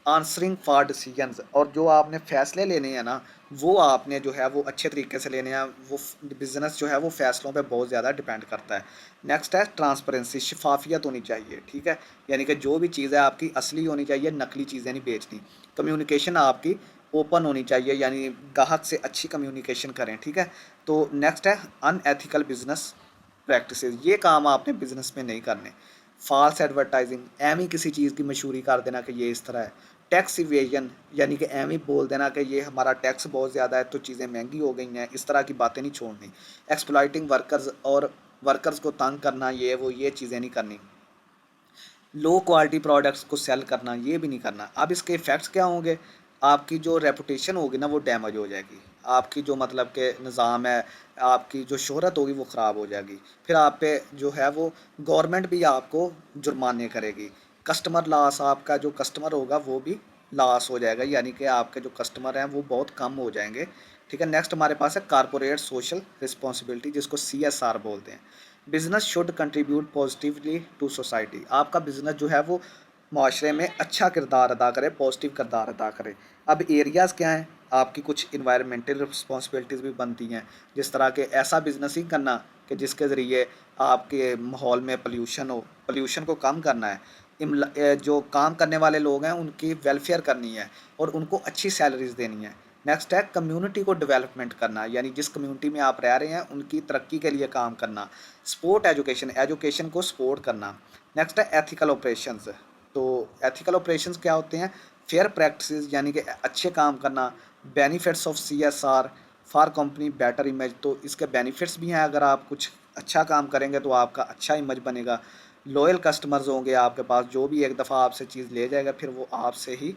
आंसरिंग फॉर डिसीजंस, और जो आपने फ़ैसले लेने हैं ना वो आपने जो है वो अच्छे तरीके से लेने हैं। वो बिज़नेस जो है वो फ़ैसलों पे बहुत ज़्यादा डिपेंड करता है। नेक्स्ट है ट्रांसपेरेंसी, शफाफियत होनी चाहिए। ठीक है, यानी कि जो भी चीज़ है आपकी असली होनी चाहिए, नकली चीज़ें नहीं बेचनी। कम्युनिकेशन आपकी ओपन होनी चाहिए, यानी ग्राहक से अच्छी कम्युनिकेशन करें। ठीक है, तो नेक्स्ट है अनएथिकल बिजनेस प्रैक्टिसेस, ये काम आपने बिजनेस में नहीं करने। फॉल्स एडवर्टाइजिंग, एम ही किसी चीज़ की मशहूरी कर देना कि ये इस तरह है। टैक्स इवेजन, यानी कि एम ही बोल देना कि ये हमारा टैक्स बहुत ज़्यादा है तो चीज़ें महंगी हो गई हैं, इस तरह की बातें नहीं छोड़नी। एक्सप्लॉइटिंग वर्कर्स, और वर्कर्स को तंग करना, ये वो, ये चीज़ें नहीं करनी। लो क्वालिटी प्रोडक्ट्स को सेल करना, ये भी नहीं करना। अब इसके इफ़ेक्ट्स क्या होंगे? आपकी जो रेपुटेशन होगी ना वो डैमेज हो जाएगी। आपकी जो मतलब के निज़ाम है, आपकी जो शोहरत होगी वो ख़राब हो जाएगी। फिर आप पे जो है वो गवर्नमेंट भी आपको जुर्माने करेगी। कस्टमर लॉस, आपका जो कस्टमर होगा वो भी लॉस हो जाएगा, यानी कि आपके जो कस्टमर हैं वो बहुत कम हो जाएंगे। ठीक है, नेक्स्ट हमारे पास है कारपोरेट सोशल रिस्पॉन्सिबिलिटी, जिसको CSR बोलते हैं। Business should contribute positively to society. आपका बिजनेस जो है वो माशरे में अच्छा किरदार अदा करे, पॉजिटिव किरदार अदा करे। अब एरियाज़ क्या हैं? आपकी कुछ इन्वायरमेंटल रिस्पॉन्सिबिलिटीज़ भी बनती हैं, जिस तरह के ऐसा बिजनेस ही करना कि जिसके ज़रिए आपके माहौल में पोल्यूशन हो, पोल्यूशन को कम करना है। जो काम करने वाले लोग हैं उनकी वेलफेयर करनी है और उनको अच्छी सैलरीज देनी है। नेक्स्ट है कम्युनिटी को डेवलपमेंट करना, यानी जिस कम्युनिटी में आप रह रहे हैं उनकी तरक्की के लिए काम करना। स्पोर्ट एजुकेशन, एजुकेशन को सपोर्ट करना। नेक्स्ट है एथिकल ऑपरेशंस। तो एथिकल ऑपरेशंस क्या होते हैं? फेयर प्रैक्टिसेस, यानी कि अच्छे काम करना। Benefits of CSR for company better image, तो इसके बेनिफिट्स भी हैं। अगर आप कुछ अच्छा काम करेंगे तो आपका अच्छा इमेज बनेगा। लॉयल कस्टमर्स होंगे आपके पास, जो भी एक दफ़ा आपसे चीज़ ले जाएगा फिर वो आपसे ही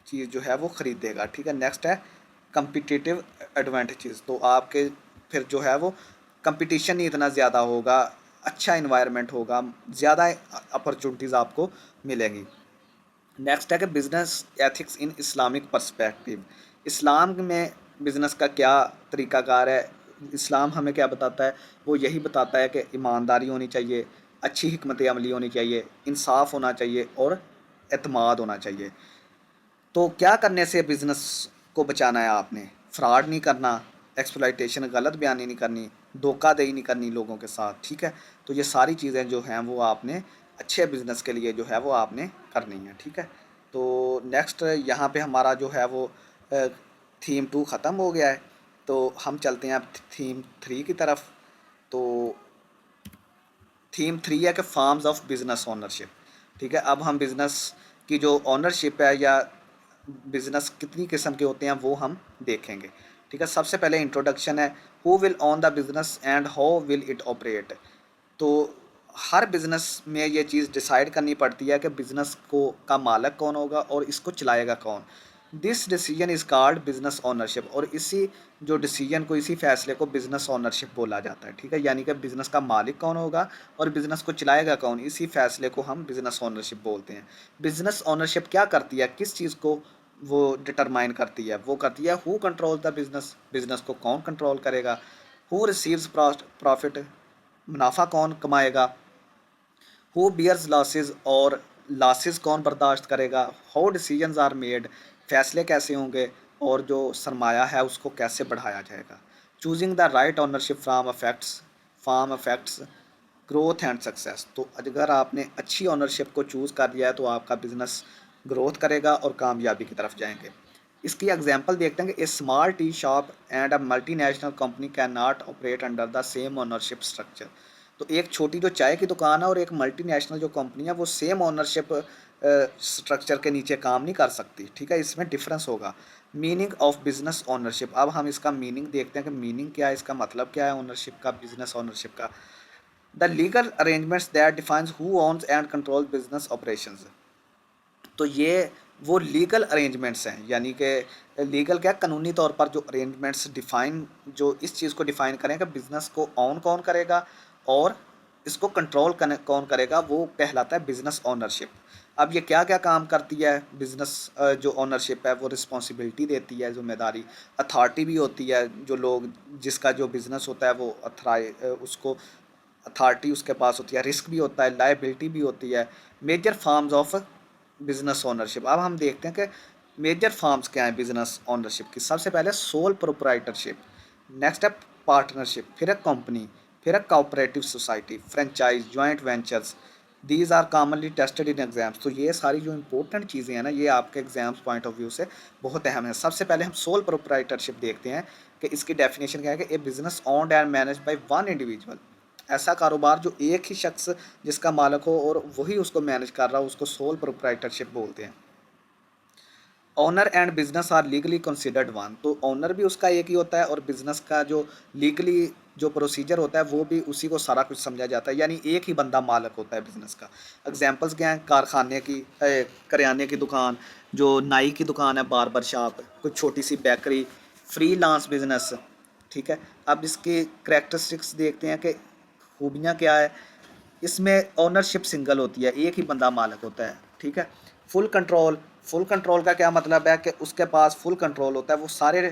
चीज़ जो है वो ख़रीदेगा। ठीक है, नेक्स्ट है कंपिटिटिव एडवांटेजेस। तो आपके फिर जो है वो कंपटीशन नहीं इतना ज़्यादा होगा, अच्छा इन्वायरमेंट होगा, ज़्यादा अपॉर्चुनिटीज़ आपको मिलेंगी। नेक्स्ट है कि business ethics in Islamic perspective. इस्लाम में बिज़नेस का क्या तरीक़ाकार है? इस्लाम हमें क्या बताता है? वो यही बताता है कि ईमानदारी होनी चाहिए, अच्छी हिकमत अमली होनी चाहिए, इंसाफ होना चाहिए और एतमाद होना चाहिए। तो क्या करने से बिज़नेस को बचाना है आपने? फ्रॉड नहीं करना, एक्सप्लॉइटेशन, गलत बयानी नहीं करनी, धोखाधड़ी नहीं करनी लोगों के साथ। ठीक है, तो ये सारी चीज़ें जो हैं वो आपने अच्छे बिज़नेस के लिए जो है वो आपने करनी है। ठीक है, तो नेक्स्ट यहाँ पे हमारा जो है वो थीम 2 ख़त्म हो गया है, तो हम चलते हैं अब थीम 3 की तरफ। तो थीम 3 है कि फॉर्म्स ऑफ बिजनेस ओनरशिप। ठीक है, अब हम बिजनेस की जो ओनरशिप है या बिजनेस कितनी किस्म के होते हैं वो हम देखेंगे। ठीक है, सबसे पहले इंट्रोडक्शन है। Who will own the business and how will it operate. तो हर बिज़नेस में ये चीज़ डिसाइड करनी पड़ती है कि बिज़नेस को का मालिक कौन होगा और इसको चलाएगा कौन। This decision is called business ownership, और इसी जो डिसीजन को, इसी फैसले को बिज़नेस ओनरशिप बोला जाता है। ठीक है, यानी कि बिज़नेस का मालिक कौन होगा और बिज़नेस को चलाएगा कौन, इसी फैसले को हम बिज़नेस ओनरशिप बोलते हैं। बिज़नेस ओनरशिप क्या करती है, किस चीज़ को वो डिटरमाइन करती है? वो करती है who control the business, business को कौन कंट्रोल करेगा। हु रिसीव्स प्रॉफिट, मुनाफा कौन कमाएगा। हु बियर्स लॉसेस, और लॉसेस कौन बर्दाश्त करेगा। हाउ डिसीजंस आर मेड, फैसले कैसे होंगे, और जो सरमाया है उसको कैसे बढ़ाया जाएगा। Choosing the right ownership form affects growth and success. तो अगर आपने अच्छी ओनरशिप को चूज़ कर लिया है तो आपका बिजनेस ग्रोथ करेगा और कामयाबी की तरफ जाएंगे। इसकी एग्जांपल देखते हैं कि a small tea shop and a multinational company can not operate under the same ownership structure. तो एक छोटी जो चाय की दुकान है और एक मल्टीनेशनल जो कंपनी है वो सेम ओनरशिप स्ट्रक्चर के नीचे काम नहीं कर सकती। ठीक है, इसमें डिफरेंस होगा। मीनिंग ऑफ बिजनेस ओनरशिप, अब हम इसका मीनिंग देखते हैं कि मीनिंग क्या है, इसका मतलब क्या है ओनरशिप का, बिजनेस ओनरशिप का। The legal arrangements that defines who owns and control business operations. तो ये वो लीगल अरेंजमेंट्स हैं, यानी कि लीगल क्या, कानूनी तौर पर जो अरेंजमेंट्स डिफ़ाइन, जो इस चीज़ को डिफ़ाइन करें कि बिज़नेस को ऑन कौन करेगा और इसको कंट्रोल कौन करेगा, वो कहलाता है बिज़नेस ओनरशिप। अब ये क्या क्या काम करती है बिज़नेस, जो ओनरशिप है वो रिस्पॉन्सिबिलिटी देती है, जिम्मेदारी, अथॉरिटी भी होती है। जो लोग, जिसका जो बिज़नेस होता है वो उसको अथॉरिटी उसके पास होती है, रिस्क भी होता है, लायबिलिटी भी होती है। Major forms of business ownership, अब हम देखते हैं कि मेजर फॉर्म्स क्या हैं बिजनेस ओनरशिप की। सबसे पहले सोल प्रोप्राइटरशिप, नेक्स्ट है पार्टनरशिप, फिर है कंपनी, फिर है cooperative society, franchise, joint ventures. These are commonly tested in exams. तो ये सारी जो इंपॉर्टेंट चीज़ें हैं ना, ये आपके एग्जाम्स पॉइंट ऑफ व्यू से बहुत अहम है। सबसे पहले हम सोल प्रोप्राइटरशिप देखते हैं कि इसकी डेफिनेशन क्या है कि a business owned and manage by one individual. ऐसा कारोबार जो एक ही शख्स जिसका मालिक हो और वही उसको मैनेज कर रहा हो, उसको सोल प्रोप्राइटरशिप बोलते हैं। Owner and business are legally considered one. तो ओनर भी उसका एक ही होता है और बिजनेस का जो लीगली जो प्रोसीजर होता है वो भी उसी को सारा कुछ समझा जाता है, यानी एक ही बंदा मालिक होता है बिज़नेस का। एग्जांपल्स क्या हैं, कारखाने की, करियाने की दुकान, जो नाई की दुकान है, बार्बर शॉप, कुछ छोटी सी बेकरी, फ्रीलांस बिजनेस। ठीक है, अब इसकी करैक्टरिस्टिक्स देखते हैं कि खूबियाँ क्या है। इसमें ओनरशिप सिंगल होती है, एक ही बंदा मालिक होता है। ठीक है, फुल कंट्रोल। फुल कंट्रोल का क्या मतलब है कि उसके पास फुल कंट्रोल होता है, वो सारे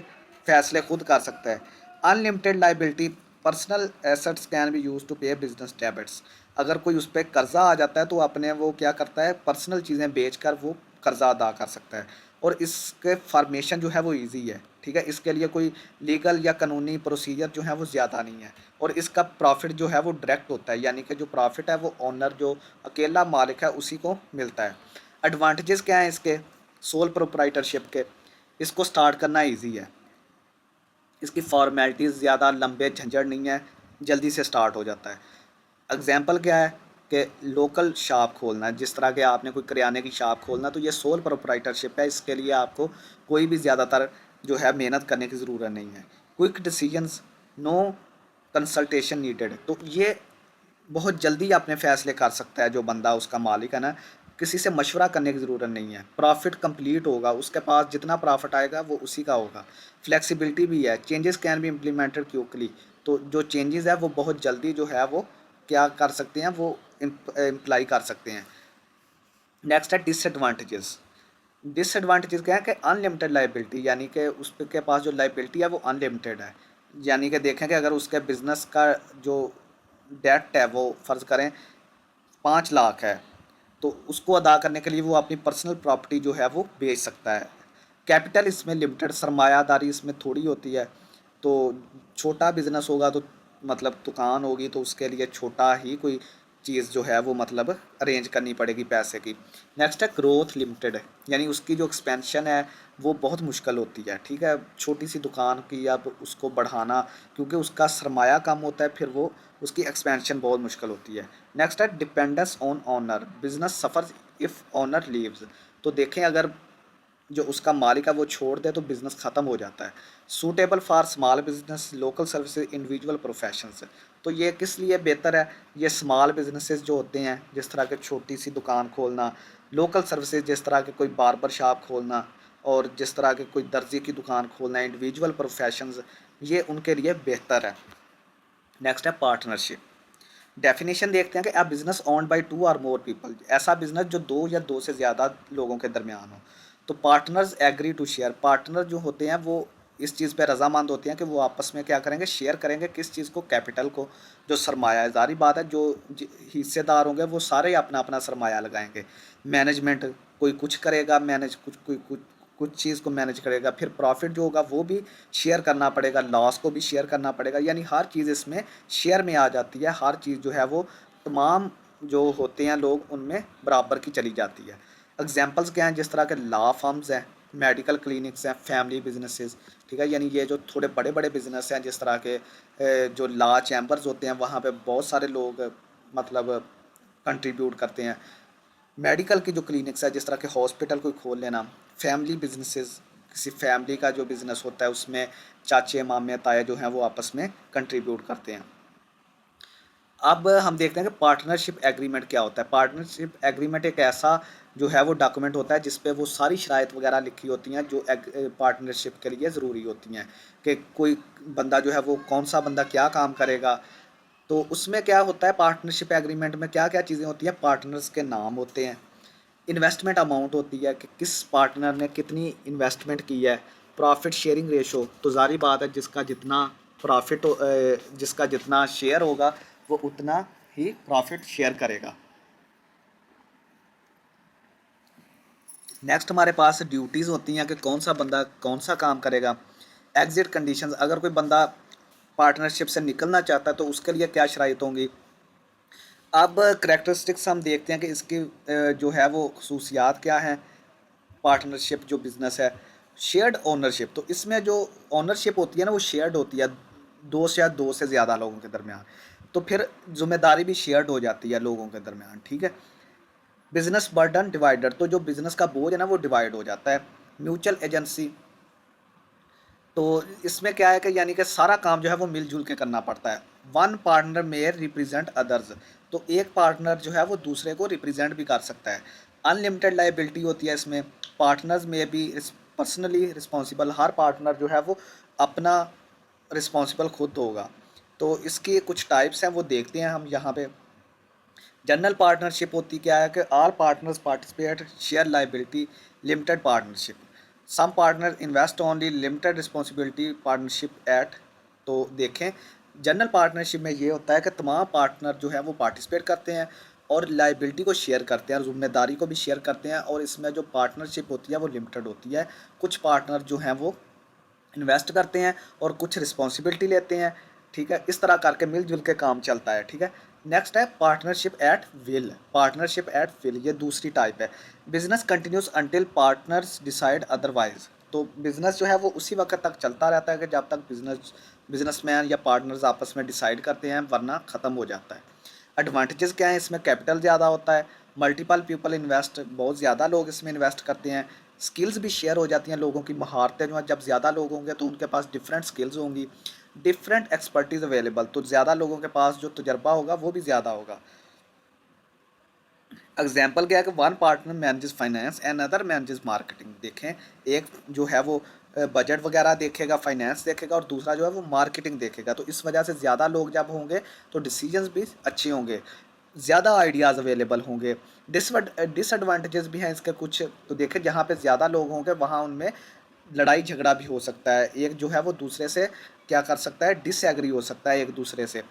फैसले खुद कर सकता है। Unlimited liability, personal assets can be use to pay business debits. अगर कोई उस पर कर्जा आ जाता है तो अपने वो क्या करता है, पर्सनल चीज़ें बेच कर वो कर्जा अदा कर सकता है। और इसके फॉर्मेशन जो है वो इजी है। ठीक है, इसके लिए कोई लीगल या कानूनी प्रोसीजर जो है वो ज़्यादा नहीं है। और इसका प्रॉफिट जो है वो डायरेक्ट होता है, यानी कि जो प्रॉफिट है वो ओनर, जो अकेला मालिक है, उसी को मिलता है। एडवांटेजेस क्या हैं इसके, सोल प्रोप्राइटरशिप के, इसको स्टार्ट करना इजी है, इसकी फॉर्मेलिटीज़ ज़्यादा लंबे झंझट नहीं है, जल्दी से स्टार्ट हो जाता है। एग्जाम्पल क्या है कि लोकल शॉप खोलना है, जिस तरह के आपने कोई करियाने की शॉप खोलना, तो ये सोल प्रोप्राइटरशिप है, इसके लिए आपको कोई भी ज़्यादातर जो है मेहनत करने की ज़रूरत नहीं है। Quick decisions, no consultation needed, तो ये बहुत जल्दी अपने फ़ैसले कर सकता है जो बंदा उसका मालिक है ना, किसी से मशवरा करने की ज़रूरत नहीं है। प्रॉफिट कंप्लीट होगा, उसके पास जितना प्रॉफिट आएगा वो उसी का होगा। फ्लेक्सिबिलिटी भी है, changes can be implemented quickly, तो जो चेंजेस है वो बहुत जल्दी जो है वो क्या कर सकते हैं, वो इम्प्लाई कर सकते हैं। नेक्स्ट है डिसएडवांटेजेस। डिसएडवांटेजेस क्या है कि अनलिमिटेड लाइबिलिटी, यानी कि उसके पास जो लाइबिलिटी है वो अनलिमिटेड है। यानी कि देखें कि अगर उसके बिज़नेस का जो डेट है वो फ़र्ज़ करें 5 लाख है, तो उसको अदा करने के लिए वो अपनी पर्सनल प्रॉपर्टी जो है वो बेच सकता है। कैपिटल इसमें लिमिटेड, सरमायादारी इसमें थोड़ी होती है। तो छोटा बिजनेस होगा तो मतलब दुकान होगी तो उसके लिए छोटा ही कोई चीज़ जो है वो मतलब अरेंज करनी पड़ेगी पैसे की। नेक्स्ट है ग्रोथ लिमिटेड है, यानी उसकी जो एक्सपेंशन है वो बहुत मुश्किल होती है। ठीक है, छोटी सी दुकान की अब उसको बढ़ाना, क्योंकि उसका सरमाया कम होता है, फिर वो उसकी एक्सपेंशन बहुत मुश्किल होती है। नेक्स्ट है dependence on owner, business suffers if owner leaves, तो देखें अगर जो उसका मालिक है वो छोड़ दे तो बिज़नेस ख़त्म हो जाता है। Suitable for small business, local services, individual professions, तो ये किस लिए बेहतर है, ये स्मॉल बिजनेसेस जो होते हैं, जिस तरह के छोटी सी दुकान खोलना, लोकल सर्विसेज जिस तरह के कोई बार्बर शॉप खोलना, और जिस तरह के कोई दर्जी की दुकान खोलना, इंडिविजुअल प्रोफेशंस, ये उनके लिए बेहतर है। नेक्स्ट है पार्टनरशिप। डेफिनेशन देखते हैं कि अ बिज़नेस ओन्ड बाय 2 और मोर पीपल, ऐसा बिज़नेस जो 2 या 2 से ज़्यादा लोगों के दरमियान हो। तो partners agree to share, partner जो होते हैं वो इस चीज़ पे रजामंद होते हैं कि वो आपस में क्या करेंगे, शेयर करेंगे, किस चीज़ को, कैपिटल को, जो सरमाया है। ज़ाहिर बात है जो हिस्सेदार होंगे वो सारे अपना अपना सरमाया लगाएंगे। मैनेजमेंट, कोई कुछ करेगा मैनेज, कुछ कोई कुछ कुछ चीज़ को मैनेज करेगा, फिर प्रॉफिट जो होगा वो भी शेयर करना पड़ेगा, लॉस को भी शेयर करना पड़ेगा, यानी हर चीज़ इसमें शेयर में आ जाती है। हर चीज़ जो है वो तमाम जो होते हैं लोग उनमें बराबर की चली जाती है। एग्जांपल्स क्या हैं, जिस तरह के लॉ फर्म्स हैं, मेडिकल क्लिनिक्स हैं, फैमिली बिजनेसेस। ठीक है, यानी ये जो थोड़े बड़े बड़े बिजनेस हैं, जिस तरह के जो लॉ चैम्बर्स होते हैं, वहाँ पे बहुत सारे लोग मतलब कंट्रीब्यूट करते हैं। मेडिकल की जो क्लिनिक्स है, जिस तरह के हॉस्पिटल कोई खोल लेना। फैमिली बिजनेसेस, किसी फैमिली का जो बिज़नेस होता है उसमें चाचे मामे ताए जो हैं वो आपस में कंट्रीब्यूट करते हैं। अब हम देखते हैं कि पार्टनरशिप एग्रीमेंट क्या होता है। पार्टनरशिप एग्रीमेंट एक ऐसा जो है वो डॉक्यूमेंट होता है जिस पे वो सारी शराइत वगैरह लिखी होती हैं जो पार्टनरशिप के लिए ज़रूरी होती हैं, कि कोई बंदा जो है वो कौन सा बंदा क्या काम करेगा। तो उसमें क्या होता है, पार्टनरशिप एग्रीमेंट में क्या क्या चीज़ें होती हैं, पार्टनर्स के नाम होते हैं, इन्वेस्टमेंट अमाउंट होती है कि किस पार्टनर ने कितनी इन्वेस्टमेंट की है, प्रॉफिट शेयरिंग रेशो, तो ज़ाहिर बात है जिसका जितना प्रॉफिट जिसका जितना शेयर होगा वो उतना ही प्रॉफिट शेयर करेगा। नेक्स्ट हमारे पास ड्यूटीज़ होती हैं कि कौन सा बंदा कौन सा काम करेगा। एग्जिट कंडीशंस, अगर कोई बंदा पार्टनरशिप से निकलना चाहता है तो उसके लिए क्या शराइत होंगी। अब करैक्टरिस्टिक्स हम देखते हैं कि इसकी जो है वो खसूसियात क्या हैं। पार्टनरशिप जो बिज़नेस है, शेयर्ड ओनरशिप, तो इसमें जो ओनरशिप होती है ना वो शेयर्ड होती है, दो से ज़्यादा लोगों के दरमियान, तो फिर जिम्मेदारी भी शेयर्ड हो जाती है लोगों के दरमियान। ठीक है, बिजनेस बर्डन डिवाइडर, तो जो बिज़नेस का बोझ है ना वो डिवाइड हो जाता है। म्यूचुअल एजेंसी, तो इसमें क्या है कि यानी कि सारा काम जो है वो मिलजुल के करना पड़ता है। वन पार्टनर में रिप्रेजेंट अदर्स, तो एक पार्टनर जो है वो दूसरे को रिप्रेजेंट भी कर सकता है। अनलिमिटेड लाइबिलिटी होती है इसमें। पार्टनर्स में भी पर्सनली रिस्पॉन्सिबल, हर पार्टनर जो है वो अपना रिस्पॉन्सिबल खुद होगा। तो इसकी कुछ टाइप्स हैं वो देखते हैं हम यहाँ पे। जनरल पार्टनरशिप होती क्या है कि all partners participate share liability. Limited partnership, some partners invest only. Limited responsibility partnership at. तो देखें, जनरल पार्टनरशिप में ये होता है कि तमाम पार्टनर जो है वो पार्टिसिपेट करते हैं और लाइबिलिटी को शेयर करते हैं और जिम्मेदारी को भी शेयर करते हैं। और इसमें जो पार्टनरशिप होती है वो लिमिटेड होती है। कुछ पार्टनर जो हैं वो इन्वेस्ट करते हैं और कुछ रिस्पॉन्सिबिलिटी लेते हैं। ठीक है, इस तरह करके मिलजुल के काम चलता है। ठीक है, नेक्स्ट है partnership at will. Partnership at will ये दूसरी टाइप है। Business continuous until partners decide otherwise. तो बिजनेस जो है वो उसी वक्त तक चलता रहता है कि जब तक बिजनेसमैन या पार्टनर्स आपस में डिसाइड करते हैं, वरना ख़त्म हो जाता है। एडवांटेजेस क्या है, इसमें कैपिटल ज़्यादा होता है। मल्टीपल पीपल इन्वेस्ट, बहुत ज़्यादा लोग इसमें इन्वेस्ट करते हैं। स्किल्स भी शेयर हो जाती हैं, लोगों की महारतें जो हैं, जब ज़्यादा लोग होंगे तो उनके पास डिफरेंट स्किल्स होंगी, डिफरेंट एक्सपर्टीज़ अवेलेबल, तो ज़्यादा लोगों के पास जो तजर्बा होगा वो भी ज़्यादा होगा। एग्जाम्पल क्या है कि one partner manages finance and other manages marketing. देखें, एक जो है वो बजट वगैरह देखेगा, फाइनेंस देखेगा, और दूसरा जो है वो मार्केटिंग देखेगा। तो इस वजह से ज़्यादा लोग जब होंगे तो डिसीजंस भी अच्छे होंगे, ज़्यादा आइडियाज़ अवेलेबल होंगे। डिसएडवांटेजेस भी हैं इसके कुछ। तो देखें, जहाँ पे ज़्यादा लोग होंगे वहाँ उनमें लड़ाई झगड़ा भी हो सकता है, एक जो है वो दूसरे से क्या कर सकता है, डिसएग्री हो सकता है एक दूसरे से।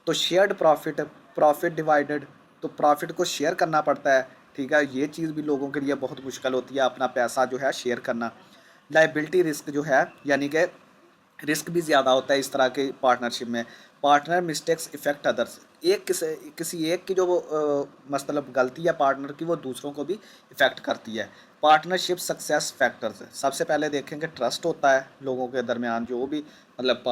तो शेयर्ड प्रॉफिट, प्रॉफिट डिवाइडेड, तो प्रॉफिट को शेयर करना पड़ता है। ठीक है, ये चीज़ भी लोगों के लिए बहुत मुश्किल होती है, अपना पैसा जो है शेयर करना। लाइबिलिटी रिस्क जो है, यानी कि रिस्क भी ज़्यादा होता है इस तरह के पार्टनरशिप में। पार्टनर मिस्टेक्स इफेक्ट अदर्स, एक किसी एक की जो वो मतलब गलती है पार्टनर की, वो दूसरों को भी इफ़ेक्ट करती है। पार्टनरशिप सक्सेस फैक्टर्स, सबसे पहले देखेंगे ट्रस्ट होता है लोगों के दरमियान, जो भी मतलब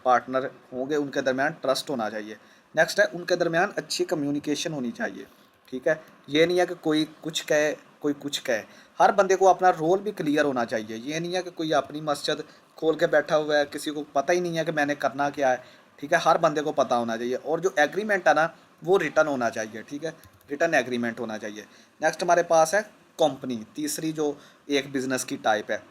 पार्टनर होंगे उनके दरमियान ट्रस्ट होना चाहिए। नेक्स्ट है उनके दरमियान अच्छी कम्युनिकेशन होनी चाहिए। ठीक है, ये नहीं है कि कोई कुछ कहे कोई कुछ कहे। हर बंदे को अपना रोल भी क्लियर होना चाहिए। ये नहीं है कि कोई अपनी मस्जिद खोल के बैठा हुआ है, किसी को पता ही नहीं है कि मैंने करना क्या है। ठीक है, हर बंदे को पता होना चाहिए। और जो एग्रीमेंट है ना, वो रिटर्न होना चाहिए। ठीक है, रिटर्न एग्रीमेंट होना चाहिए। नेक्स्ट हमारे पास है कंपनी, तीसरी जो एक बिजनेस की टाइप है।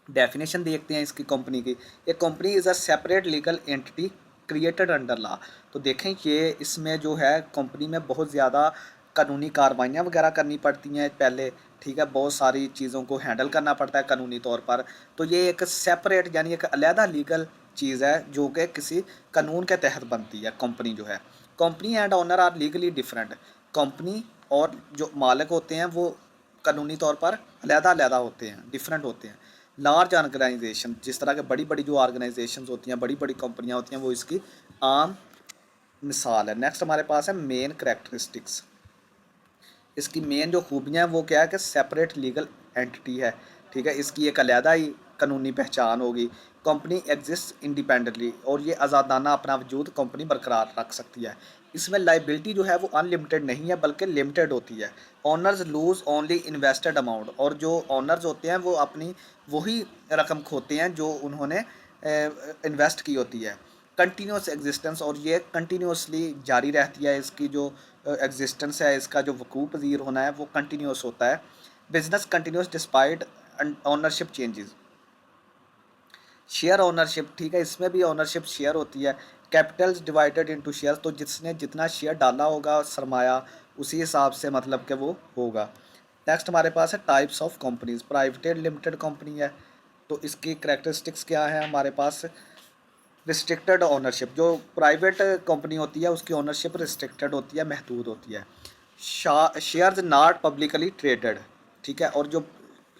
डेफिनेशन देखते हैं इसकी कंपनी की। A company is a separate legal entity created under law. तो देखें, ये इसमें जो है कंपनी में बहुत ज़्यादा कानूनी कार्रवाइयाँ वगैरह करनी पड़ती हैं पहले। ठीक है, बहुत सारी चीज़ों को हैंडल करना पड़ता है कानूनी तौर पर। तो ये एक सेपरेट यानी एक अलहदा लीगल चीज़ है जो कि किसी कानून के तहत बनती है कंपनी जो है। Company and owner are legally different. Company और जो मालिक होते हैं वो कानूनी तौर पर अलहदा होते हैं, डिफरेंट होते हैं। लार्ज ऑर्गेनाइजेशन, जिस तरह के बड़ी बड़ी जो ऑर्गेनाइजेशन होती हैं, बड़ी बड़ी कंपनियां होती हैं, वो इसकी आम मिसाल है। नेक्स्ट हमारे पास है मेन करेक्टरिस्टिक्स। इसकी मेन जो खूबियाँ हैं वो क्या है कि सेपरेट लीगल एंटिटी है। ठीक है, इसकी एक अलहदा ही कानूनी पहचान होगी। कंपनी एग्जिस्ट इंडिपेंडेंटली, और ये आज़ादाना अपना वजूद कंपनी बरकरार रख सकती है। इसमें लाइबिलिटी जो है वो अनलिमिटेड नहीं है बल्कि लिमिटेड होती है। Owners lose only invested amount, और जो ऑनर्स होते हैं वो अपनी वही रकम खोते हैं जो उन्होंने इन्वेस्ट की होती है। कंटिन्यूस एग्जिस्टेंस, और ये कंटिन्यूसली जारी रहती है। इसकी जो एग्जिस्टेंस है, इसका जो वकूफ़ पज़ीर होना है वो कंटिन्यूस होता है। Business continuous despite ownership changes. Share ownership, ठीक है, इसमें भी ओनरशिप शेयर होती है। कैपिटल्स डिवाइडेड इनटू शेयर, तो जिसने जितना शेयर डाला होगा सरमाया, उसी हिसाब से मतलब कि वो होगा। नेक्स्ट हमारे पास है types of companies. Private limited company है, तो इसकी करेक्टरिस्टिक्स क्या है हमारे पास। रिस्ट्रिक्टेड ओनरशिप, जो प्राइवेट कंपनी होती है उसकी ओनरशिप रिस्ट्रिक्टेड होती है, महदूद होती है। शेयर्स नॉट पब्लिकली ट्रेडेड, ठीक है, और जो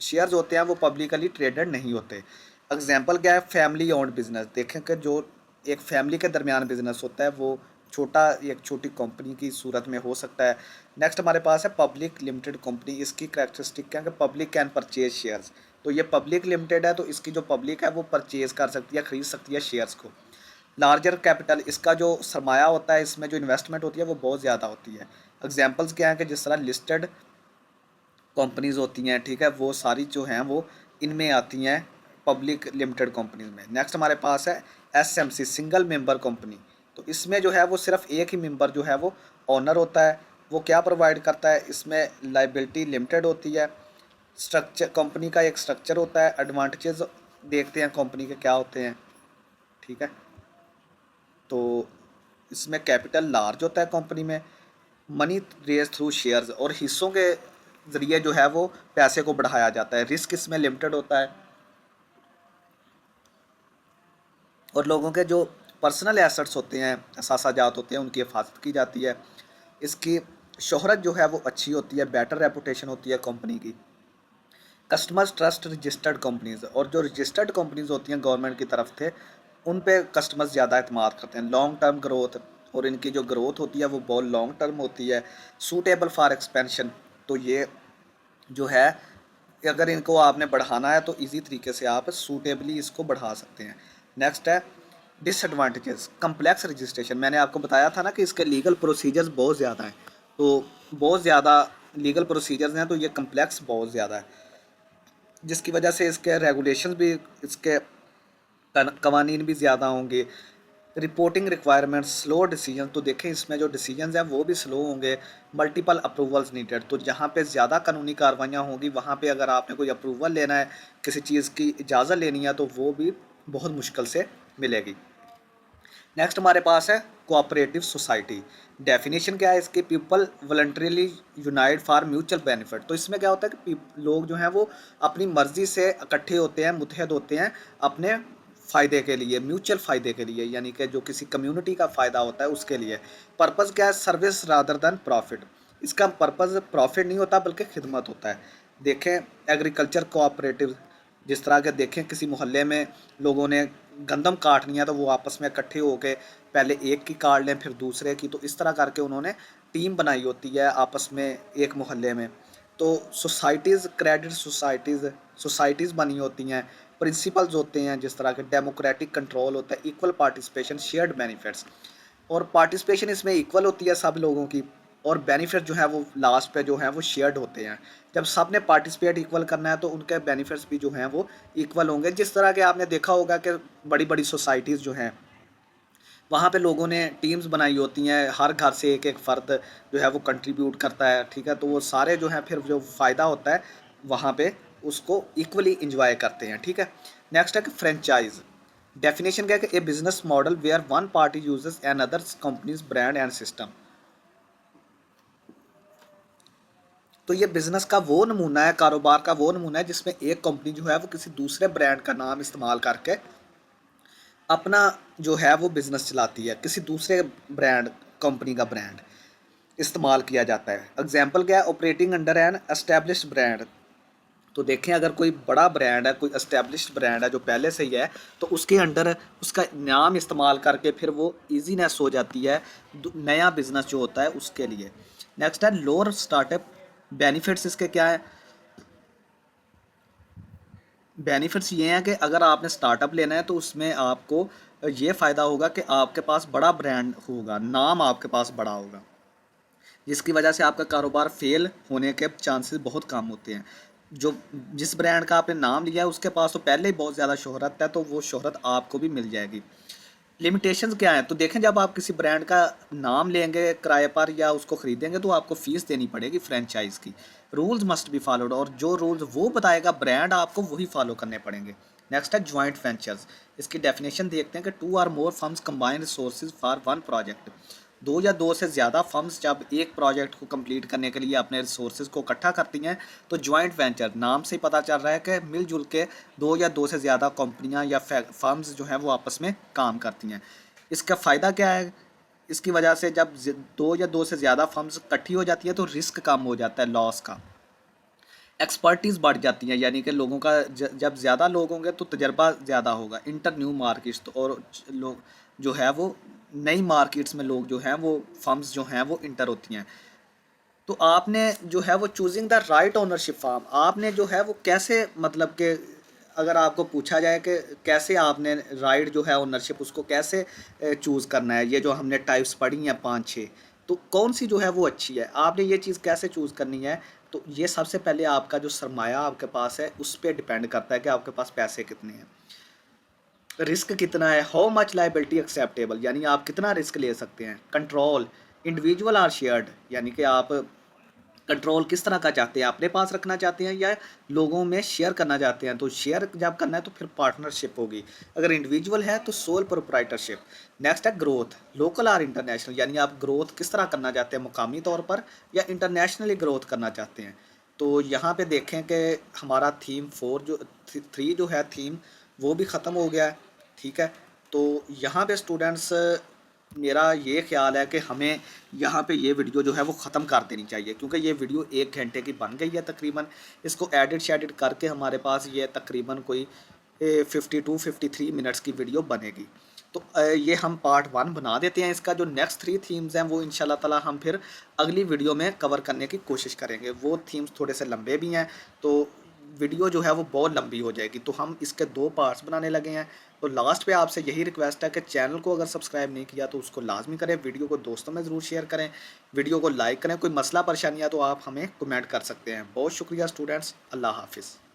शेयर्स होते हैं वो पब्लिकली ट्रेडेड नहीं होते। एग्जांपल क्या है, फैमिली ओन्ड बिजनेस। देखें कि जो एक फैमिली के दरमियान बिजनेस होता है वो छोटा, एक छोटी कंपनी की सूरत में हो सकता है। नेक्स्ट हमारे पास है पब्लिक लिमिटेड कंपनी। इसकी करेक्टरिस्टिक क्या है कि पब्लिक कैन परचेज शेयर्स। तो ये पब्लिक लिमिटेड है, तो इसकी जो पब्लिक है वो परचेज कर सकती है, ख़रीद सकती है शेयर्स को। लार्जर कैपिटल, इसका जो सरमाया होता है, इसमें जो इन्वेस्टमेंट होती है वो बहुत ज़्यादा होती है। एग्जांपल्स क्या हैं कि जिस तरह लिस्टेड कंपनीज़ होती हैं, ठीक है, वो सारी जो हैं वो इनमें आती हैं। पब्लिक लिमिटेड कंपनीज में। नेक्स्ट हमारे पास है एसएमसी सिंगल मेंबर कंपनी। तो इसमें जो है वो सिर्फ एक ही मेंबर जो है वो ओनर होता है। वो क्या प्रोवाइड करता है, इसमें लाइबिलिटी लिमिटेड होती है, स्ट्रक्चर कंपनी का एक स्ट्रक्चर होता है, एडवांटेजेस देखते हैं कंपनी के क्या होते हैं। ठीक है, तो इसमें कैपिटल लार्ज होता है कंपनी में, मनी रेज थ्रू शेयर्स और हिस्सों के ज़रिए जो है वो पैसे को बढ़ाया जाता है। रिस्क इसमें लिमिटेड होता है और लोगों के जो पर्सनल एसेट्स होते हैं, असासाजात होते हैं, उनकी हिफाजत की जाती है। इसकी शोहरत जो है वो अच्छी होती है, बेटर रेपुटेशन होती है कंपनी की। कस्टमर्स ट्रस्ट रजिस्टर्ड कंपनीज, और जो रजिस्टर्ड कंपनीज होती हैं गवर्नमेंट की तरफ से, उन पे कस्टमर्स ज़्यादा एतमाद करते हैं। लॉन्ग टर्म ग्रोथ, और इनकी जो ग्रोथ होती है वो बहुत लॉन्ग टर्म होती है। सूटेबल फॉर एक्सपेंशन, तो ये जो है अगर इनको आपने बढ़ाना है तो इजी तरीके से आप सूटेबली इसको बढ़ा सकते हैं। नेक्स्ट है डिसएडवांटेजेस, कम्प्लेक्स रजिस्ट्रेशन। मैंने आपको बताया था ना कि इसके लीगल प्रोसीजर्स बहुत ज़्यादा हैं, तो बहुत ज़्यादा लीगल प्रोसीजर्स हैं, तो ये कम्प्लेक्स बहुत ज़्यादा है, जिसकी वजह से इसके रेगुलेशन भी, इसके कवानीन भी ज़्यादा होंगे। रिपोर्टिंग रिक्वायरमेंट्स, स्लो डिसीजन, तो देखें इसमें जो डिसीजंस हैं वो भी स्लो होंगे। मल्टीपल अप्रूवल्स नीडेड, तो जहाँ पे ज़्यादा कानूनी कार्रवाइयाँ होंगी वहाँ पे अगर आपने कोई अप्रूवल लेना है, किसी चीज़ की इजाज़त लेनी है, तो वो भी बहुत मुश्किल से मिलेगी। नेक्स्ट हमारे पास है कोऑपरेटिव सोसाइटी। डेफिनेशन क्या है इसकी, people voluntarily unite for mutual benefit. तो इसमें क्या होता है कि लोग जो हैं वो अपनी मर्ज़ी से इकट्ठे होते हैं, मुत्तहद होते हैं अपने फ़ायदे के लिए, म्यूचुअल फ़ायदे के लिए, यानी कि जो किसी कम्युनिटी का फ़ायदा होता है उसके लिए। पर्पज़ क्या है, सर्विस रादर दैन प्रॉफिट। इसका पर्पज़ प्रॉफिट नहीं होता बल्कि खिदमत होता है। देखें एग्रीकल्चर कोऑपरेटिव, जिस तरह के देखें किसी मोहल्ले में लोगों ने गंदम काटनी है तो वो आपस में इकट्ठे होके पहले एक की काट लें फिर दूसरे की, तो इस तरह करके उन्होंने टीम बनाई होती है आपस में एक मोहल्ले में। तो सोसाइटीज़, क्रेडिट सोसाइटीज़ बनी होती हैं, प्रिंसिपल्स होते हैं, जिस तरह के डेमोक्रेटिक कंट्रोल होता है, इक्वल पार्टिसिपेशन, शेयर्ड बेनिफिट्स, और पार्टिसिपेशन इसमें इक्वल होती है सब लोगों की, और बेनिफिट जो है वो लास्ट पे जो है वो शेयर्ड होते हैं। जब सब ने पार्टिसिपेट इक्वल करना है तो उनके बेनिफिट्स भी जो हैं वो इक्वल होंगे। जिस तरह के आपने देखा होगा कि बड़ी बड़ी सोसाइटीज़ जो हैं वहाँ पे लोगों ने टीम्स बनाई होती हैं, हर घर से एक एक फ़र्द जो है वो कंट्रीब्यूट करता है। ठीक है, तो वो सारे जो हैं फिर जो फ़ायदा होता है वहाँ पे उसको इक्वली इंजॉय करते हैं। ठीक है, नेक्स्ट है कि फ्रेंचाइज। डेफिनेशन क्या है कि a business model where one party uses an others companies brand and system. तो ये बिज़नेस का वो नमूना है, कारोबार का वो नमूना है जिसमें एक कंपनी जो है वो किसी दूसरे ब्रांड का नाम इस्तेमाल करके अपना जो है वो बिज़नेस चलाती है। किसी दूसरे ब्रांड, कंपनी का ब्रांड इस्तेमाल किया जाता है। एग्जाम्पल क्या है, operating under an established brand. तो देखें अगर कोई बड़ा ब्रांड है, कोई एस्टेब्लिश्ड ब्रांड है जो पहले से ही है, तो उसके अंडर उसका नाम इस्तेमाल करके फिर वो ईजीनेस हो जाती है नया बिज़नेस जो होता है उसके लिए। नेक्स्ट है लोअर स्टार्टअप बेनिफिट्स। इसके क्या है, बेनिफिट्स ये हैं कि अगर आपने स्टार्टअप लेना है तो उसमें आपको ये फ़ायदा होगा कि आपके पास बड़ा ब्रांड होगा, नाम आपके पास बड़ा होगा, जिसकी वजह से आपका कारोबार फेल होने के चांसेस बहुत कम होते हैं। जो जिस ब्रांड का आपने नाम लिया है उसके पास तो पहले ही बहुत ज़्यादा शोहरत है, तो वो शोहरत आपको भी मिल जाएगी। लिमिटेशंस क्या है, तो देखें जब आप किसी ब्रांड का नाम लेंगे किराए पर या उसको ख़रीदेंगे तो आपको फ़ीस देनी पड़ेगी फ्रेंचाइज़ की। रूल्स मस्ट बी फॉलोड, और जो रूल्स वो बताएगा ब्रांड आपको वही फॉलो करने पड़ेंगे। नेक्स्ट है जॉइंट वेंचर्स। इसकी डेफिनेशन देखते हैं कि two or more firms combine resources for one project. दो या दो से ज़्यादा फर्म्स जब एक प्रोजेक्ट को कंप्लीट करने के लिए अपने रिसोर्सेज को इकट्ठा करती हैं तो जॉइंट वेंचर, नाम से ही पता चल रहा है कि मिलजुल के दो या दो से ज़्यादा कंपनियां या फर्म्स जो हैं वो आपस में काम करती हैं। इसका फ़ायदा क्या है, इसकी वजह से जब दो या दो से ज़्यादा फर्म्स इकट्ठी हो जाती है तो रिस्क कम हो जाता है लॉस का। एक्सपर्टीज़ बढ़ जाती है, यानी कि लोगों का जब ज़्यादा लोग होंगे तो तजर्बा ज़्यादा होगा। इंटर न्यू मार्केट्स, तो और लोग जो है वो नई मार्केट्स में लोग जो हैं वो फर्म्स जो हैं वो इंटर होती हैं। तो आपने जो है वो choosing the right ownership form, आपने जो है वो कैसे, मतलब कि अगर आपको पूछा जाए कि कैसे आपने राइट जो है ओनरशिप उसको कैसे चूज़ करना है, ये जो हमने टाइप्स पढ़ी हैं 5-6, तो कौन सी जो है वो अच्छी है, आपने ये चीज़ कैसे चूज़ करनी है। तो ये सबसे पहले आपका जो सरमाया आपके पास है उस पे डिपेंड करता है कि आपके पास पैसे कितने हैं, रिस्क कितना है, हाउ मच लाइबिलिटी एक्सेप्टेबल यानी आप कितना रिस्क ले सकते हैं, कंट्रोल इंडिविजुअल आर शेयर्ड यानी कि आप कंट्रोल किस तरह का चाहते हैं, अपने पास रखना चाहते हैं या लोगों में शेयर करना चाहते हैं। तो शेयर जब करना है तो फिर पार्टनरशिप होगी, अगर इंडिविजुअल है तो सोल प्रोप्राइटरशिप। नेक्स्ट है ग्रोथ, लोकल और इंटरनेशनल यानी आप ग्रोथ किस तरह करना चाहते हैं, मुकामी तौर पर या इंटरनेशनली ग्रोथ करना चाहते हैं। तो यहाँ पे देखें कि हमारा थीम 4 जो 3 जो है थीम वो भी ख़त्म हो गया है, ठीक है। तो यहाँ पे स्टूडेंट्स मेरा ये ख्याल है कि हमें यहाँ पे ये वीडियो जो है वो ख़त्म कर देनी चाहिए, क्योंकि ये वीडियो 1 घंटे की बन गई है तकरीबन। इसको एडिट शेडिट करके हमारे पास ये तकरीबन कोई 52-53 मिनट्स की वीडियो बनेगी। तो ये हम पार्ट 1 बना देते हैं। इसका जो नेक्स्ट 3 थीम्स हैं वो इंशाल्लाह ताला हम फिर अगली वीडियो में कवर करने की कोशिश करेंगे। वो थीम्स थोड़े से लंबे भी हैं तो वीडियो जो है वो बहुत लंबी हो जाएगी, तो हम इसके 2 पार्ट्स बनाने लगे हैं। तो लास्ट पे आपसे यही रिक्वेस्ट है कि चैनल को अगर सब्सक्राइब नहीं किया तो उसको लाजमी करें, वीडियो को दोस्तों में ज़रूर शेयर करें, वीडियो को लाइक करें। कोई मसला परेशानी है तो आप हमें कमेंट कर सकते हैं। बहुत शुक्रिया स्टूडेंट्स, अल्लाह हाफिज़।